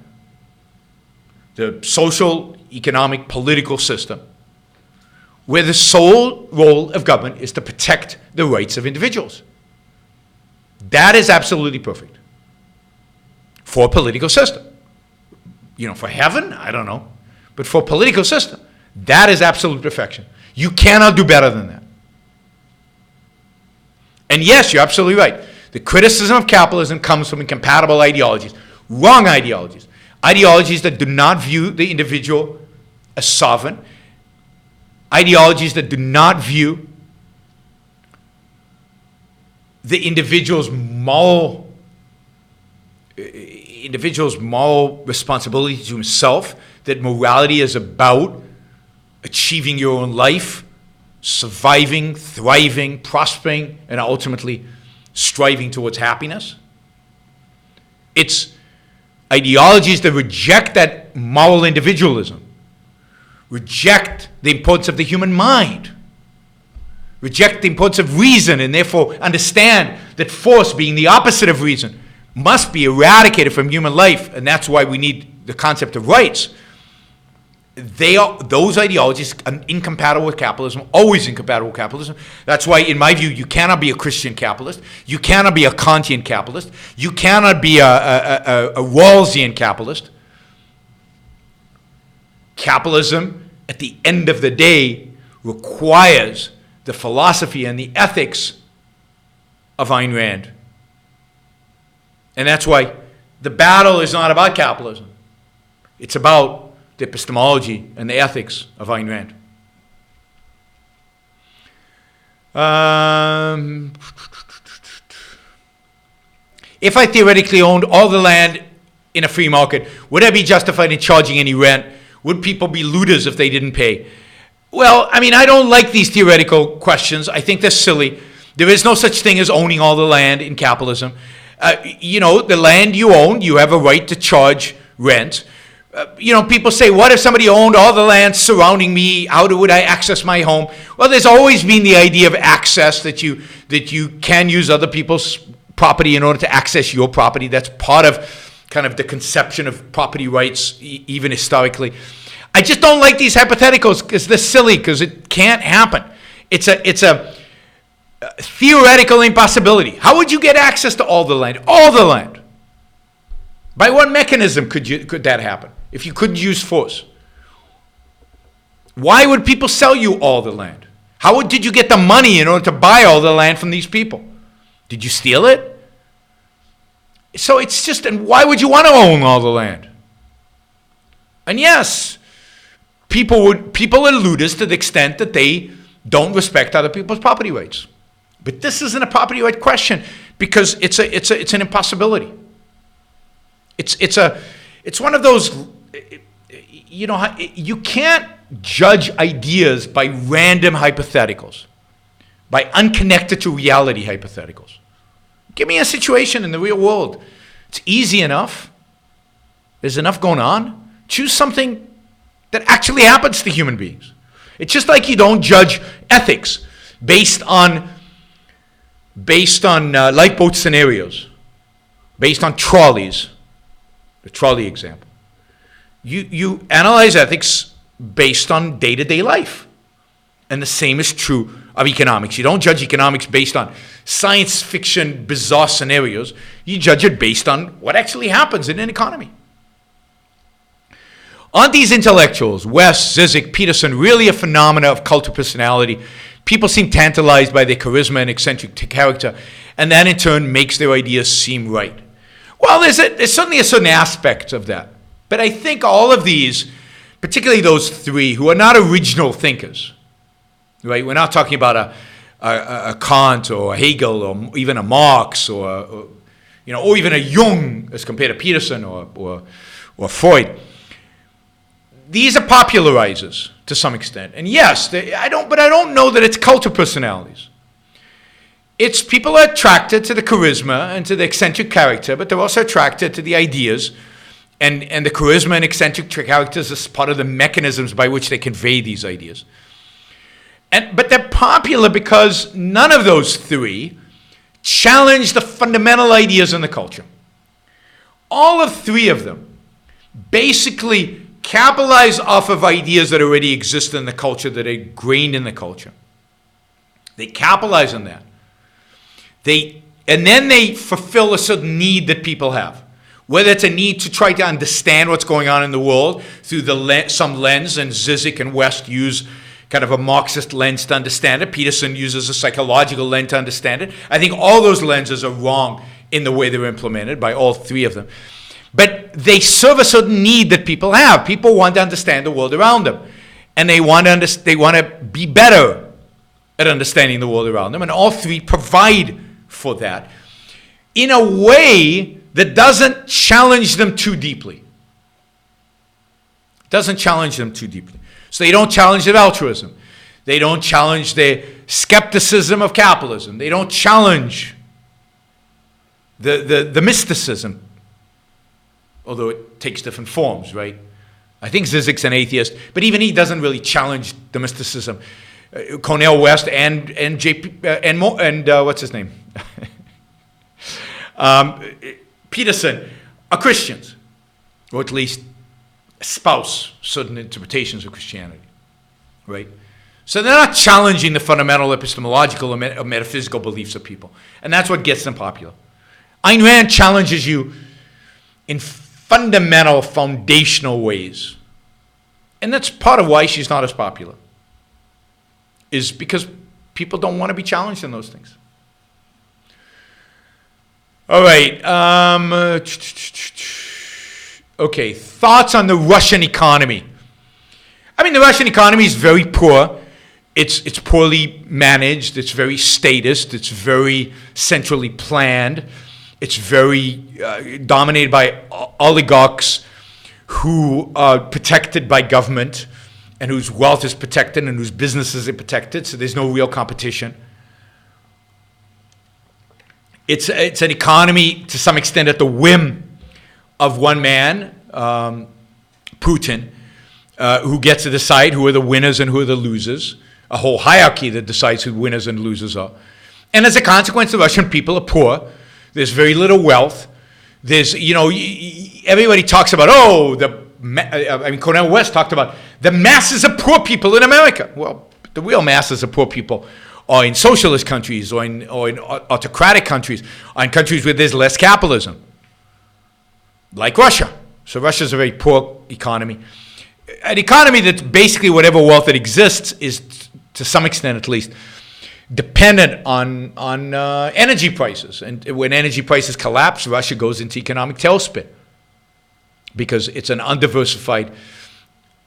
the social, economic, political system, where the sole role of government is to protect the rights of individuals. That is absolutely perfect for a political system. You know, for heaven, I don't know. But for a political system, that is absolute perfection. You cannot do better than that. And yes, you're absolutely right. The criticism of capitalism comes from incompatible ideologies, wrong ideologies, ideologies that do not view the individual as sovereign, ideologies that do not view the individual's moral responsibility to himself, that morality is about achieving your own life, surviving, thriving, prospering, and ultimately striving towards happiness. It's ideologies that reject that moral individualism, reject the importance of the human mind, reject the importance of reason, and therefore understand that force, being the opposite of reason, must be eradicated from human life, and that's why we need the concept of rights. Those ideologies are incompatible with capitalism, always incompatible with capitalism. That's why, in my view, you cannot be a Christian capitalist. You cannot be a Kantian capitalist. You cannot be a Rawlsian capitalist. Capitalism, at the end of the day, requires the philosophy and the ethics of Ayn Rand. And that's why the battle is not about capitalism. It's about the epistemology and the ethics of Ayn Rand. If I theoretically owned all the land in a free market, would I be justified in charging any rent? Would people be looters if they didn't pay? Well, I mean, I don't like these theoretical questions. I think they're silly. There is no such thing as owning all the land in capitalism. The land you own, you have a right to charge rent. People say, what if somebody owned all the land surrounding me? How would I access my home? Well, there's always been the idea of access, that you can use other people's property in order to access your property. That's part of kind of the conception of property rights, even historically. I just don't like these hypotheticals because they're silly, because it can't happen. It's a theoretical impossibility. How would you get access to all the land? All the land. By what mechanism could that happen if you couldn't use force? Why would people sell you all the land? Did you get the money in order to buy all the land from these people? Did you steal it? So it's just, and why would you want to own all the land? And yes, people are looters to the extent that they don't respect other people's property rights. But this isn't a property right question, because it's an impossibility. It's one of those, you can't judge ideas by random hypotheticals, by unconnected to reality hypotheticals. Give me a situation in the real world. It's easy enough. There's enough going on. Choose something that actually happens to human beings. It's just like you don't judge ethics based on lifeboat scenarios, based on trolleys, the trolley example. You analyze ethics based on day-to-day life. And the same is true of economics. You don't judge economics based on science fiction, bizarre scenarios. You judge it based on what actually happens in an economy. Aren't these intellectuals, West, Zizek, Peterson, really a phenomena of cult of personality? People seem tantalized by their charisma and eccentric character, and that in turn makes their ideas seem right. Well, there's certainly a certain aspect of that. But I think all of these, particularly those three who are not original thinkers, right? We're not talking about a Kant or a Hegel or even a Marx or even a Jung as compared to Peterson or Freud. These are popularizers to some extent. And yes, I don't know that it's cult of personalities. It's people are attracted to the charisma and to the eccentric character, but they're also attracted to the ideas, and the charisma and eccentric characters is part of the mechanisms by which they convey these ideas. But they're popular because none of those three challenge the fundamental ideas in the culture. All of three of them basically capitalize off of ideas that already exist in the culture, that are ingrained in the culture. They capitalize on that. And then they fulfill a certain need that people have. Whether it's a need to try to understand what's going on in the world through some lens, and Zizek and West use kind of a Marxist lens to understand it. Peterson uses a psychological lens to understand it. I think all those lenses are wrong in the way they're implemented by all three of them. But they serve a certain need that people have. People want to understand the world around them. And they want to be better at understanding the world around them. And all three provide for that in a way that doesn't challenge them too deeply. Doesn't challenge them too deeply. So they don't challenge their altruism. They don't challenge their skepticism of capitalism. They don't challenge the mysticism, although it takes different forms, right? I think Zizek's an atheist, but even he doesn't really challenge the mysticism. Cornel West and what's his name? Peterson are Christians, or at least espouse certain interpretations of Christianity, right? So they're not challenging the fundamental epistemological or metaphysical beliefs of people, and that's what gets them popular. Ayn Rand challenges you in fundamental, foundational ways, and that's part of why she's not as popular, is because people don't want to be challenged in those things. All right. Okay, thoughts on the Russian economy. I mean, the Russian economy is very poor. It's poorly managed. It's very statist. It's very centrally planned. It's very dominated by oligarchs who are protected by government and whose wealth is protected and whose businesses are protected, so there's no real competition. It's an economy to some extent at the whim of one man, Putin, who gets to decide who are the winners and who are the losers, a whole hierarchy that decides who winners and losers are. And as a consequence, the Russian people are poor. There's very little wealth. There's, everybody talks about, Cornel West talked about the masses of poor people in America. Well, the real masses of poor people are in socialist countries or in autocratic countries, or in countries where there's less capitalism, like Russia. So Russia's a very poor economy. An economy that's basically whatever wealth that exists is, to some extent at least, dependent on energy prices. And when energy prices collapse, Russia goes into economic tailspin because it's an undiversified,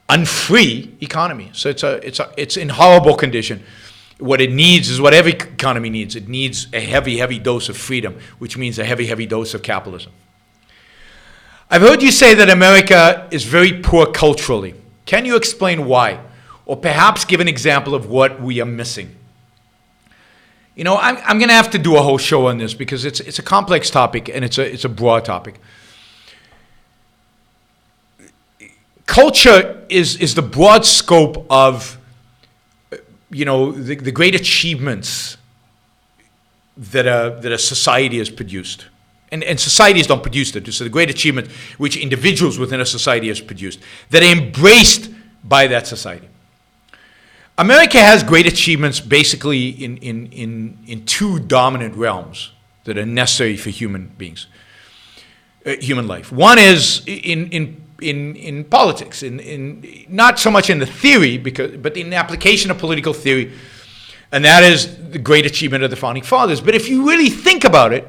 unfree economy. So it's in horrible condition. What it needs is what every economy needs. It needs a heavy, heavy dose of freedom, which means a heavy, heavy dose of capitalism. I've heard you say that America is very poor culturally. Can you explain why? Or perhaps give an example of what we are missing? I'm going to have to do a whole show on this because it's a complex topic and it's a broad topic. Culture is the broad scope of the great achievements that a society has produced. And societies don't produce it. It's the great achievement which individuals within a society has produced that are embraced by that society. America has great achievements basically in two dominant realms that are necessary for human beings, human life. One is in politics, in not so much in the theory, but in the application of political theory, and that is the great achievement of the Founding Fathers. But if you really think about it,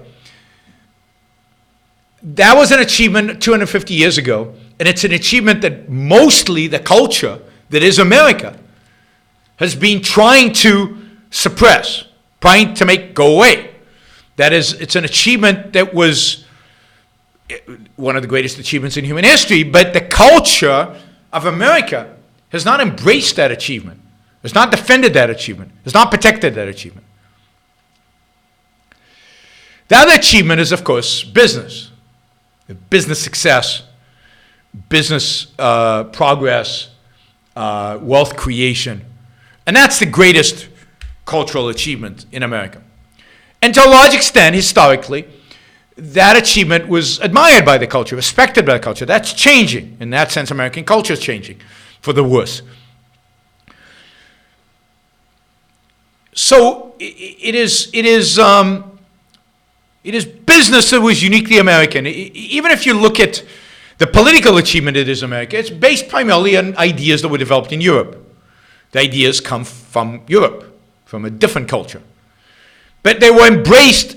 that was an achievement 250 years ago, and it's an achievement that mostly the culture that is America has been trying to suppress, trying to make go away. That is, it's an achievement that was one of the greatest achievements in human history, but the culture of America has not embraced that achievement, has not defended that achievement, has not protected that achievement. The other achievement is, of course, business success, business progress, wealth creation. And that's the greatest cultural achievement in America. And to a large extent, historically, that achievement was admired by the culture, respected by the culture. That's changing. In that sense, American culture is changing for the worse. So it is business that was uniquely American. Even if you look at the political achievement that is America, it's based primarily on ideas that were developed in Europe. The ideas come from Europe, from a different culture. But they were embraced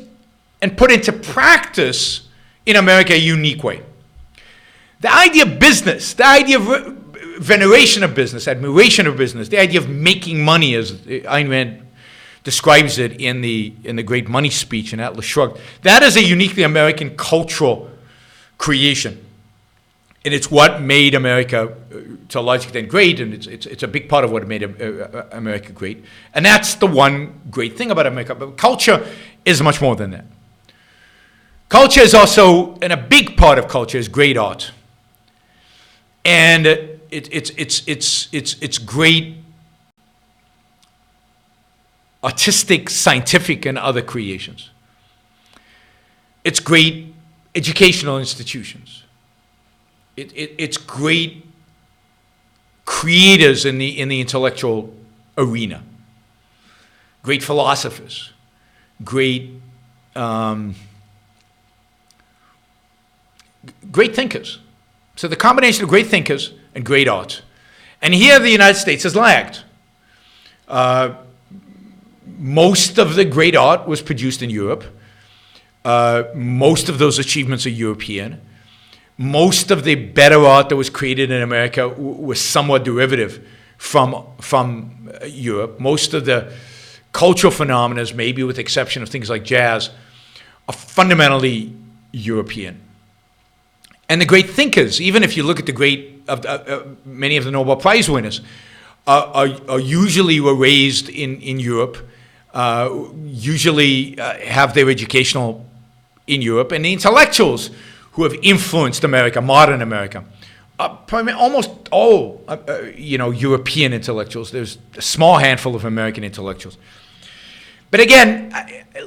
and put into practice in America a unique way. The idea of business, the idea of veneration of business, admiration of business, the idea of making money, as Ayn Rand describes it in the Great Money Speech in Atlas Shrugged, that is a uniquely American cultural creation. And it's what made America, to a large extent, great, and it's a big part of what made America great. And that's the one great thing about America. But culture is much more than that. Culture is also, and a big part of culture is great art. And it's great artistic, scientific, and other creations. It's great educational institutions. It's great creators in the intellectual arena. Great philosophers. Great thinkers. So the combination of great thinkers and great art. And here the United States has lagged. Most of the great art was produced in Europe. Most of those achievements are European. Most of the better art that was created in America was somewhat derivative from Europe. Most of the cultural phenomena, maybe with the exception of things like jazz, are fundamentally European. And the great thinkers, even if you look at the many of the Nobel Prize winners, are usually were raised in Europe, usually have their educational in Europe, and the intellectuals who have influenced America, modern America, Almost all, European intellectuals. There's a small handful of American intellectuals. But again,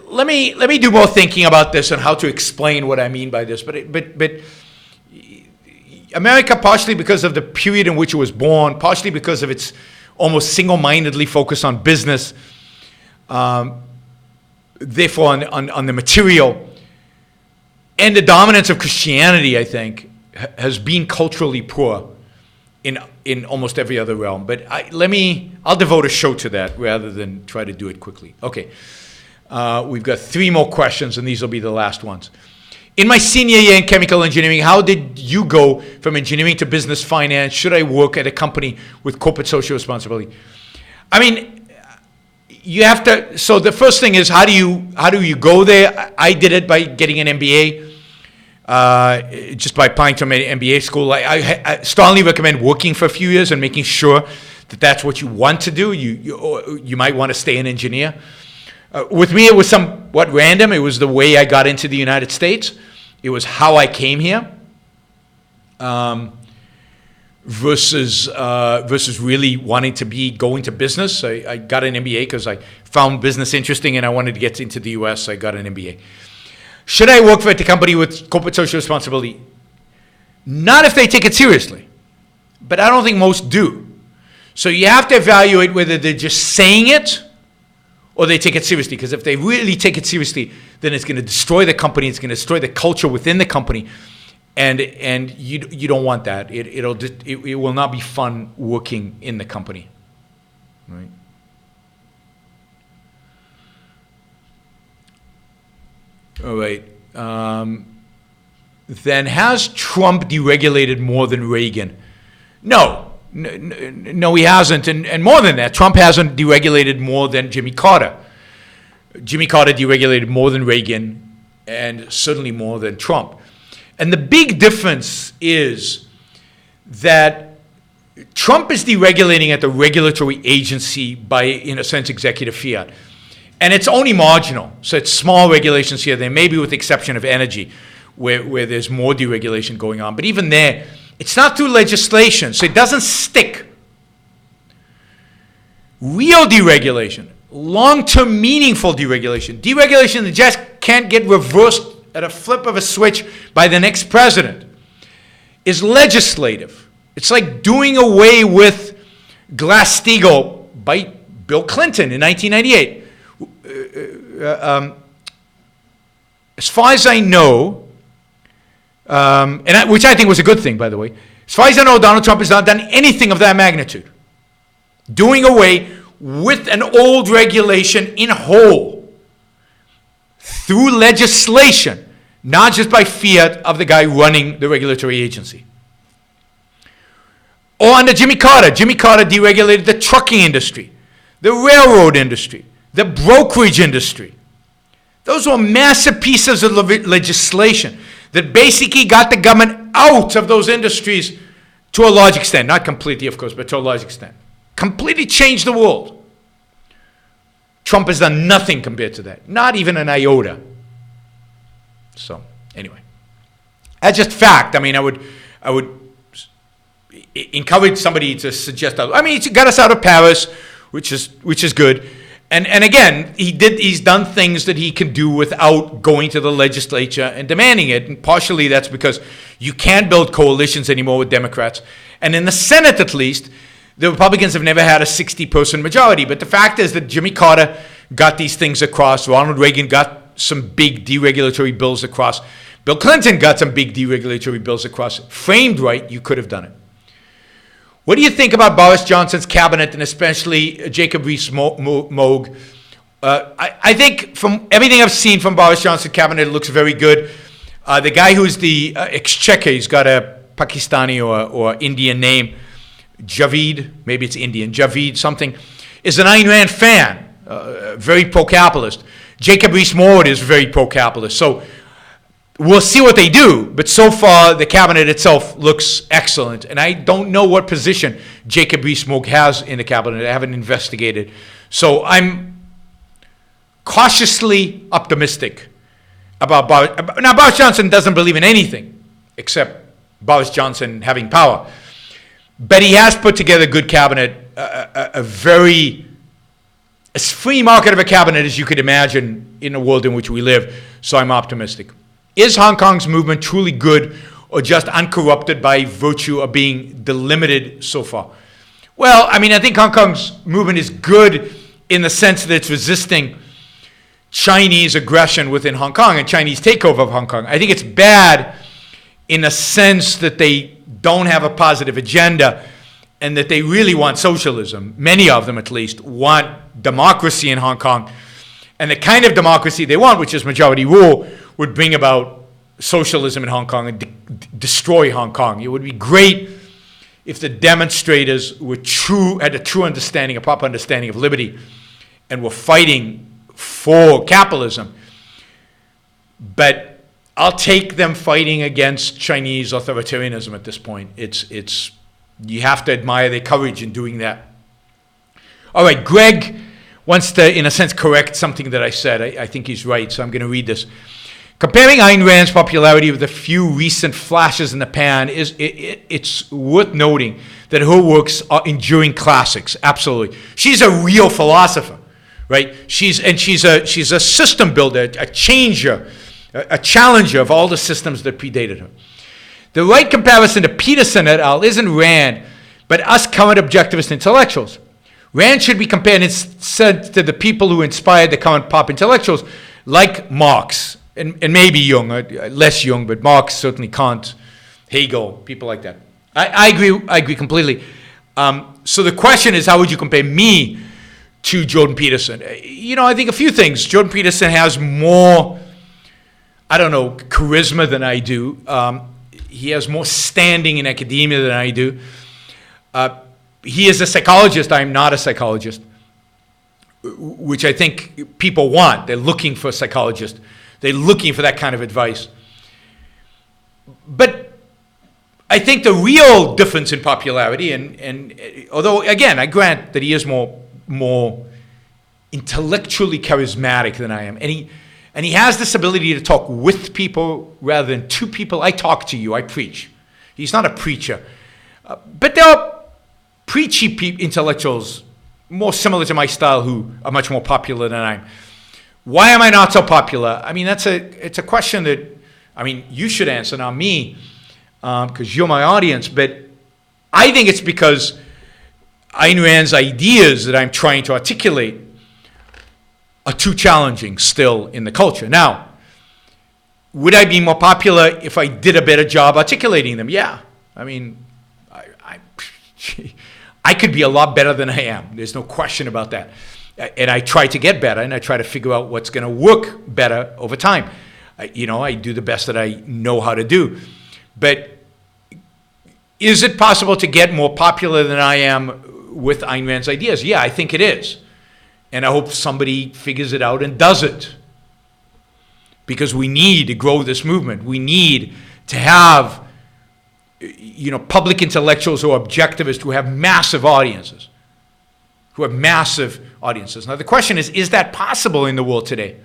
let me do more thinking about this and how to explain what I mean by this. But America, partially because of the period in which it was born, partially because of its almost single-mindedly focus on business, therefore on the material, and the dominance of Christianity, I think, has been culturally poor in almost every other realm. But I'll devote a show to that rather than try to do it quickly. Okay, we've got 3 more questions, and these will be the last ones. In my senior year in chemical engineering, how did you go from engineering to business finance? Should I work at a company with corporate social responsibility? I mean, you have to. So the first thing is, how do you go there? I did it by getting an MBA, just by applying to an MBA school. I strongly recommend working for a few years and making sure that that's what you want to do. You might want to stay an engineer. With me, it was somewhat random. It was the way I got into the United States. It was how I came here, versus really wanting to go into business. I got an MBA because I found business interesting and I wanted to get into the U.S., so I got an MBA. Should I work for a company with corporate social responsibility? Not if they take it seriously, but I don't think most do. So you have to evaluate whether they're just saying it or they take it seriously, because if they really take it seriously, then it's going to destroy the company, it's going to destroy the culture within the company, and you don't want that. It will not be fun working in the company, right? All right. Then has Trump deregulated more than Reagan? No, he hasn't. And more than that, Trump hasn't deregulated more than Jimmy Carter. Jimmy Carter deregulated more than Reagan, and certainly more than Trump. And the big difference is that Trump is deregulating at the regulatory agency by, in a sense, executive fiat. And it's only marginal. So it's small regulations here. There may be with the exception of energy, where there's more deregulation going on. But even there, it's not through legislation, so it doesn't stick. Real deregulation, long-term meaningful deregulation that just can't get reversed at a flip of a switch by the next president, is legislative. It's like doing away with Glass-Steagall by Bill Clinton in 1998. As far as I know, which I think was a good thing, by the way. As far as I know, Donald Trump has not done anything of that magnitude. Doing away with an old regulation in whole through legislation, not just by fiat of the guy running the regulatory agency. Or under Jimmy Carter deregulated the trucking industry, the railroad industry, the brokerage industry. Those were massive pieces of legislation that basically got the government out of those industries to a large extent. Not completely, of course, but to a large extent. Completely changed the world. Trump has done nothing compared to that. Not even an iota. So, anyway. That's just fact. I mean, I would encourage somebody to suggest that. I mean, he got us out of Paris, which is good. And again, he's done things that he can do without going to the legislature and demanding it. And partially that's because you can't build coalitions anymore with Democrats. And in the Senate, at least, the Republicans have never had a 60-person majority. But the fact is that Jimmy Carter got these things across. Ronald Reagan got some big deregulatory bills across. Bill Clinton got some big deregulatory bills across. Framed right, you could have done it. What do you think about Boris Johnson's cabinet, and especially Jacob Rees-Mogg? I think from everything I've seen from Boris Johnson's cabinet, it looks very good. The guy who's the exchequer, he's got a Pakistani or Indian name, Javid, maybe it's Indian, Javid something, is an Ayn Rand fan, very pro-capitalist. Jacob Rees-Mogg is very pro-capitalist. So we'll see what they do, but so far the cabinet itself looks excellent. And I don't know what position Jacob Rees-Mogg has in the cabinet. I haven't investigated. So I'm cautiously optimistic about Boris. Now, Boris Johnson doesn't believe in anything except Boris Johnson having power. But he has put together a good cabinet, a very, as free market of a cabinet as you could imagine in the world in which we live. So I'm optimistic. Is Hong Kong's movement truly good or just uncorrupted by virtue of being delimited so far? Well, I mean, I think Hong Kong's movement is good in the sense that it's resisting Chinese aggression within Hong Kong and Chinese takeover of Hong Kong. I think it's bad in the sense that they don't have a positive agenda and that they really want socialism. Many of them, at least, want democracy in Hong Kong. And the kind of democracy they want, which is majority rule, would bring about socialism in Hong Kong and destroy Hong Kong. It would be great if the demonstrators had a true understanding, a proper understanding of liberty, and were fighting for capitalism. But I'll take them fighting against Chinese authoritarianism at this point. You have to admire their courage in doing that. All right, Greg wants to, in a sense, correct something that I said. I think he's right, so I'm going to read this. Comparing Ayn Rand's popularity with a few recent flashes in the pan, it's worth noting that her works are enduring classics. Absolutely. She's a real philosopher, right? She's a system builder, a changer, a challenger of all the systems that predated her. The right comparison to Peterson et al. Isn't Rand, but us current objectivist intellectuals. Rand should be compared instead to the people who inspired the current pop intellectuals, like Marx, and maybe Jung, less Jung, but Marx, certainly Kant, Hegel, people like that. I agree completely. So the question is, how would you compare me to Jordan Peterson? I think a few things. Jordan Peterson has more, charisma than I do. He has more standing in academia than I do. He is a psychologist. I'm not a psychologist, which I think people want. They're looking for a psychologist. They're looking for that kind of advice. But I think the real difference in popularity, and although, again, I grant that he is more intellectually charismatic than I am, and he has this ability to talk with people rather than to people. I talk to you, I preach. He's not a preacher. But there are preachy intellectuals more similar to my style who are much more popular than I am. Why am I not so popular? I mean, it's a question that, you should answer, not me, because you're my audience. But I think it's because Ayn Rand's ideas that I'm trying to articulate are too challenging still in the culture. Now, would I be more popular if I did a better job articulating them? Yeah. I could be a lot better than I am. There's no question about that. And I try to get better, and I try to figure out what's going to work better over time. I do the best that I know how to do. But is it possible to get more popular than I am with Ayn Rand's ideas? Yeah, I think it is. And I hope somebody figures it out and does it. Because we need to grow this movement. We need to have, public intellectuals who are objectivists, who have massive audiences. Now, the question is that possible in the world today?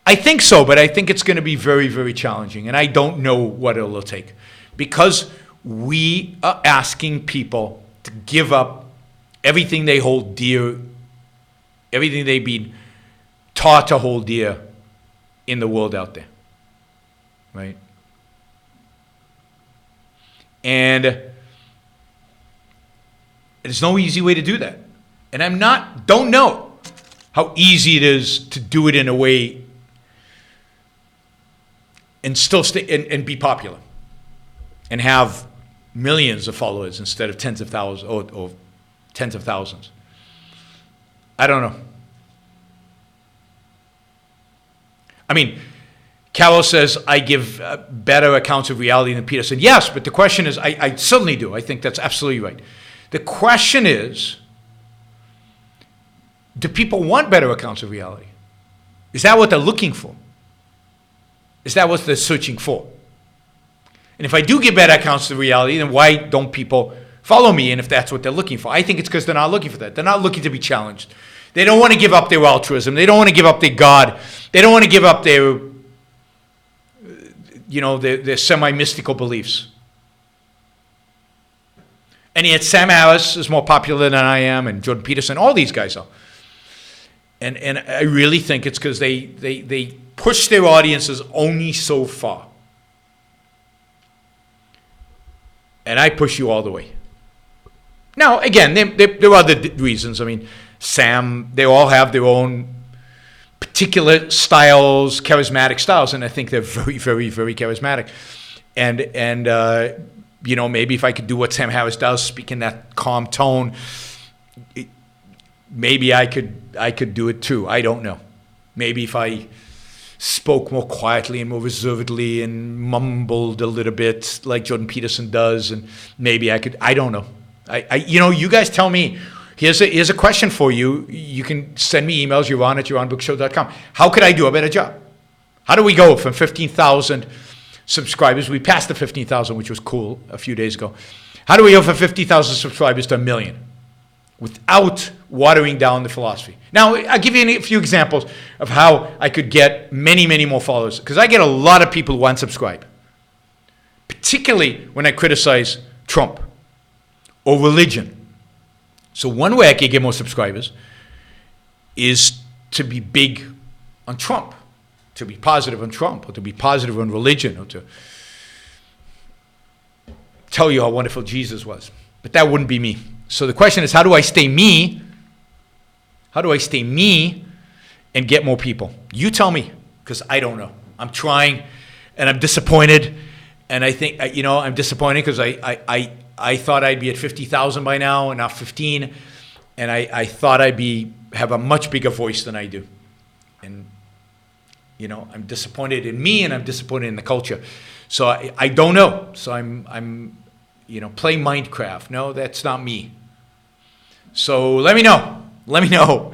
I think so, but I think it's going to be very, very challenging. And I don't know what it'll take. Because we are asking people to give up everything they hold dear, everything they've been taught to hold dear in the world out there, right? And there's no easy way to do that. And don't know how easy it is to do it in a way and still stay and be popular and have millions of followers instead of tens of thousands or tens of thousands. I don't know. Carol says, I give better accounts of reality than Peterson. Yes, but the question is, I certainly do. I think that's absolutely right. The question is, do people want better accounts of reality? Is that what they're looking for? Is that what they're searching for? And if I do give better accounts of reality, then why don't people follow me? And if that's what they're looking for, I think it's because they're not looking for that. They're not looking to be challenged. They don't want to give up their altruism. They don't want to give up their God. They don't want to give up their semi-mystical beliefs. And yet Sam Harris is more popular than I am, and Jordan Peterson, all these guys are. And I really think it's because they push their audiences only so far. And I push you all the way. Now, again, there are other reasons. I mean, Sam, they all have their own particular styles, charismatic styles, and I think they're very, very, very charismatic. And maybe if I could do what Sam Harris does, speak in that calm tone, maybe I could do it too. I don't know. Maybe if I spoke more quietly and more reservedly and mumbled a little bit like Jordan Peterson does, and maybe I could. I don't know. You guys tell me. Here's a question for you. You can send me emails, yaron@yaronbrookshow.com. How could I do a better job? How do we go from 15,000 subscribers? We passed the 15,000, which was cool a few days ago. How do we go from 50,000 subscribers to 1 million without watering down the philosophy? Now, I'll give you a few examples of how I could get many, many more followers, because I get a lot of people who unsubscribe, particularly when I criticize Trump or religion. So one way I could get more subscribers is to be big on Trump, to be positive on Trump, or to be positive on religion, or to tell you how wonderful Jesus was. But that wouldn't be me. So the question is, how do I stay me? How do I stay me and get more people? You tell me, because I don't know. I'm trying, and I'm disappointed. And I think, I'm disappointed because I thought I'd be at 50,000 by now, and now 15. And I thought I'd have a much bigger voice than I do. And, I'm disappointed in me, and I'm disappointed in the culture. So I don't know. So I'm playing Minecraft. No, that's not me. So let me know. Let me know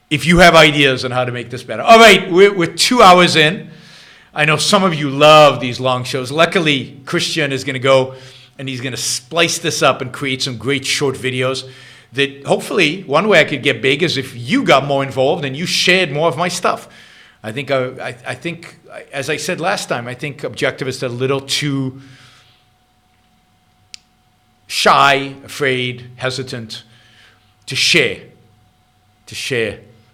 if you have ideas on how to make this better. All right, we're 2 hours in. I know some of you love these long shows. Luckily, Christian is going to go and he's going to splice this up and create some great short videos that hopefully one way I could get big is if you got more involved and you shared more of my stuff. I think, as I said last time, I think objectivists are a little too shy, afraid, hesitant to share.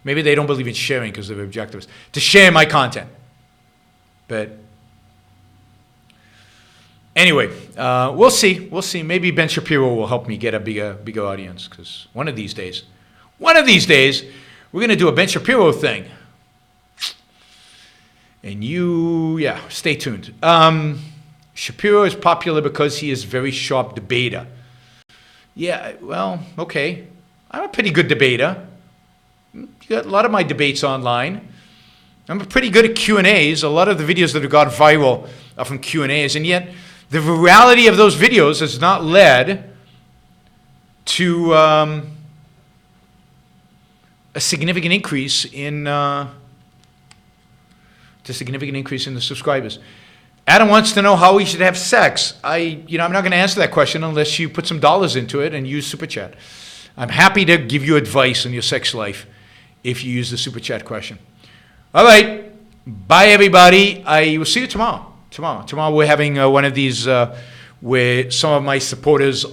Maybe they don't believe in sharing because they're objectivists. To share my content. But anyway, we'll see. Maybe Ben Shapiro will help me get a bigger audience, because one of these days, we're going to do a Ben Shapiro thing. And stay tuned. Shapiro is popular because he is a very sharp debater. Yeah, well, okay. I'm a pretty good debater. You got a lot of my debates online. I'm pretty good at Q&As. A lot of the videos that have gone viral are from Q&As, and yet the virality of those videos has not led to a significant increase in the subscribers. Adam wants to know how we should have sex. I'm not going to answer that question unless you put some dollars into it and use Super Chat. I'm happy to give you advice on your sex life if you use the Super Chat question. All right. Bye, everybody. I will see you tomorrow. Tomorrow we're having one of these where some of my supporters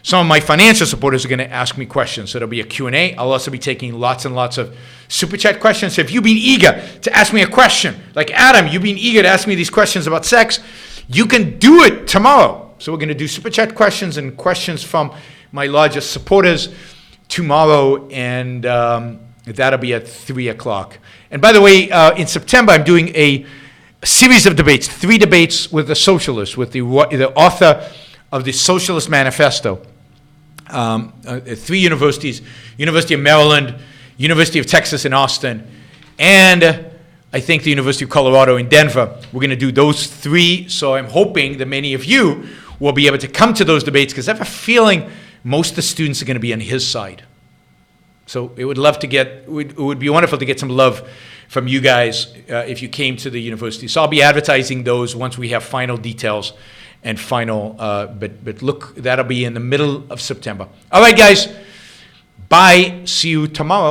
some of my financial supporters are going to ask me questions. So there'll be a Q&A. I'll also be taking lots and lots of Super Chat questions. So if you've been eager to ask me a question, like Adam, you've been eager to ask me these questions about sex, you can do it tomorrow. So we're going to do Super Chat questions and questions from my largest supporters tomorrow, and that'll be at 3 o'clock. And by the way, in September, I'm doing a series of debates, 3 debates with the socialists, with the author of the Socialist Manifesto. 3 universities, University of Maryland, University of Texas in Austin, and I think the University of Colorado in Denver. We're going to do those 3, so I'm hoping that many of you will be able to come to those debates, because I have a feeling most of the students are going to be on his side. So it would be wonderful to get some love from you guys if you came to the university. So I'll be advertising those once we have final details and final, but look, that'll be in the middle of September. All right, guys, bye. See you tomorrow.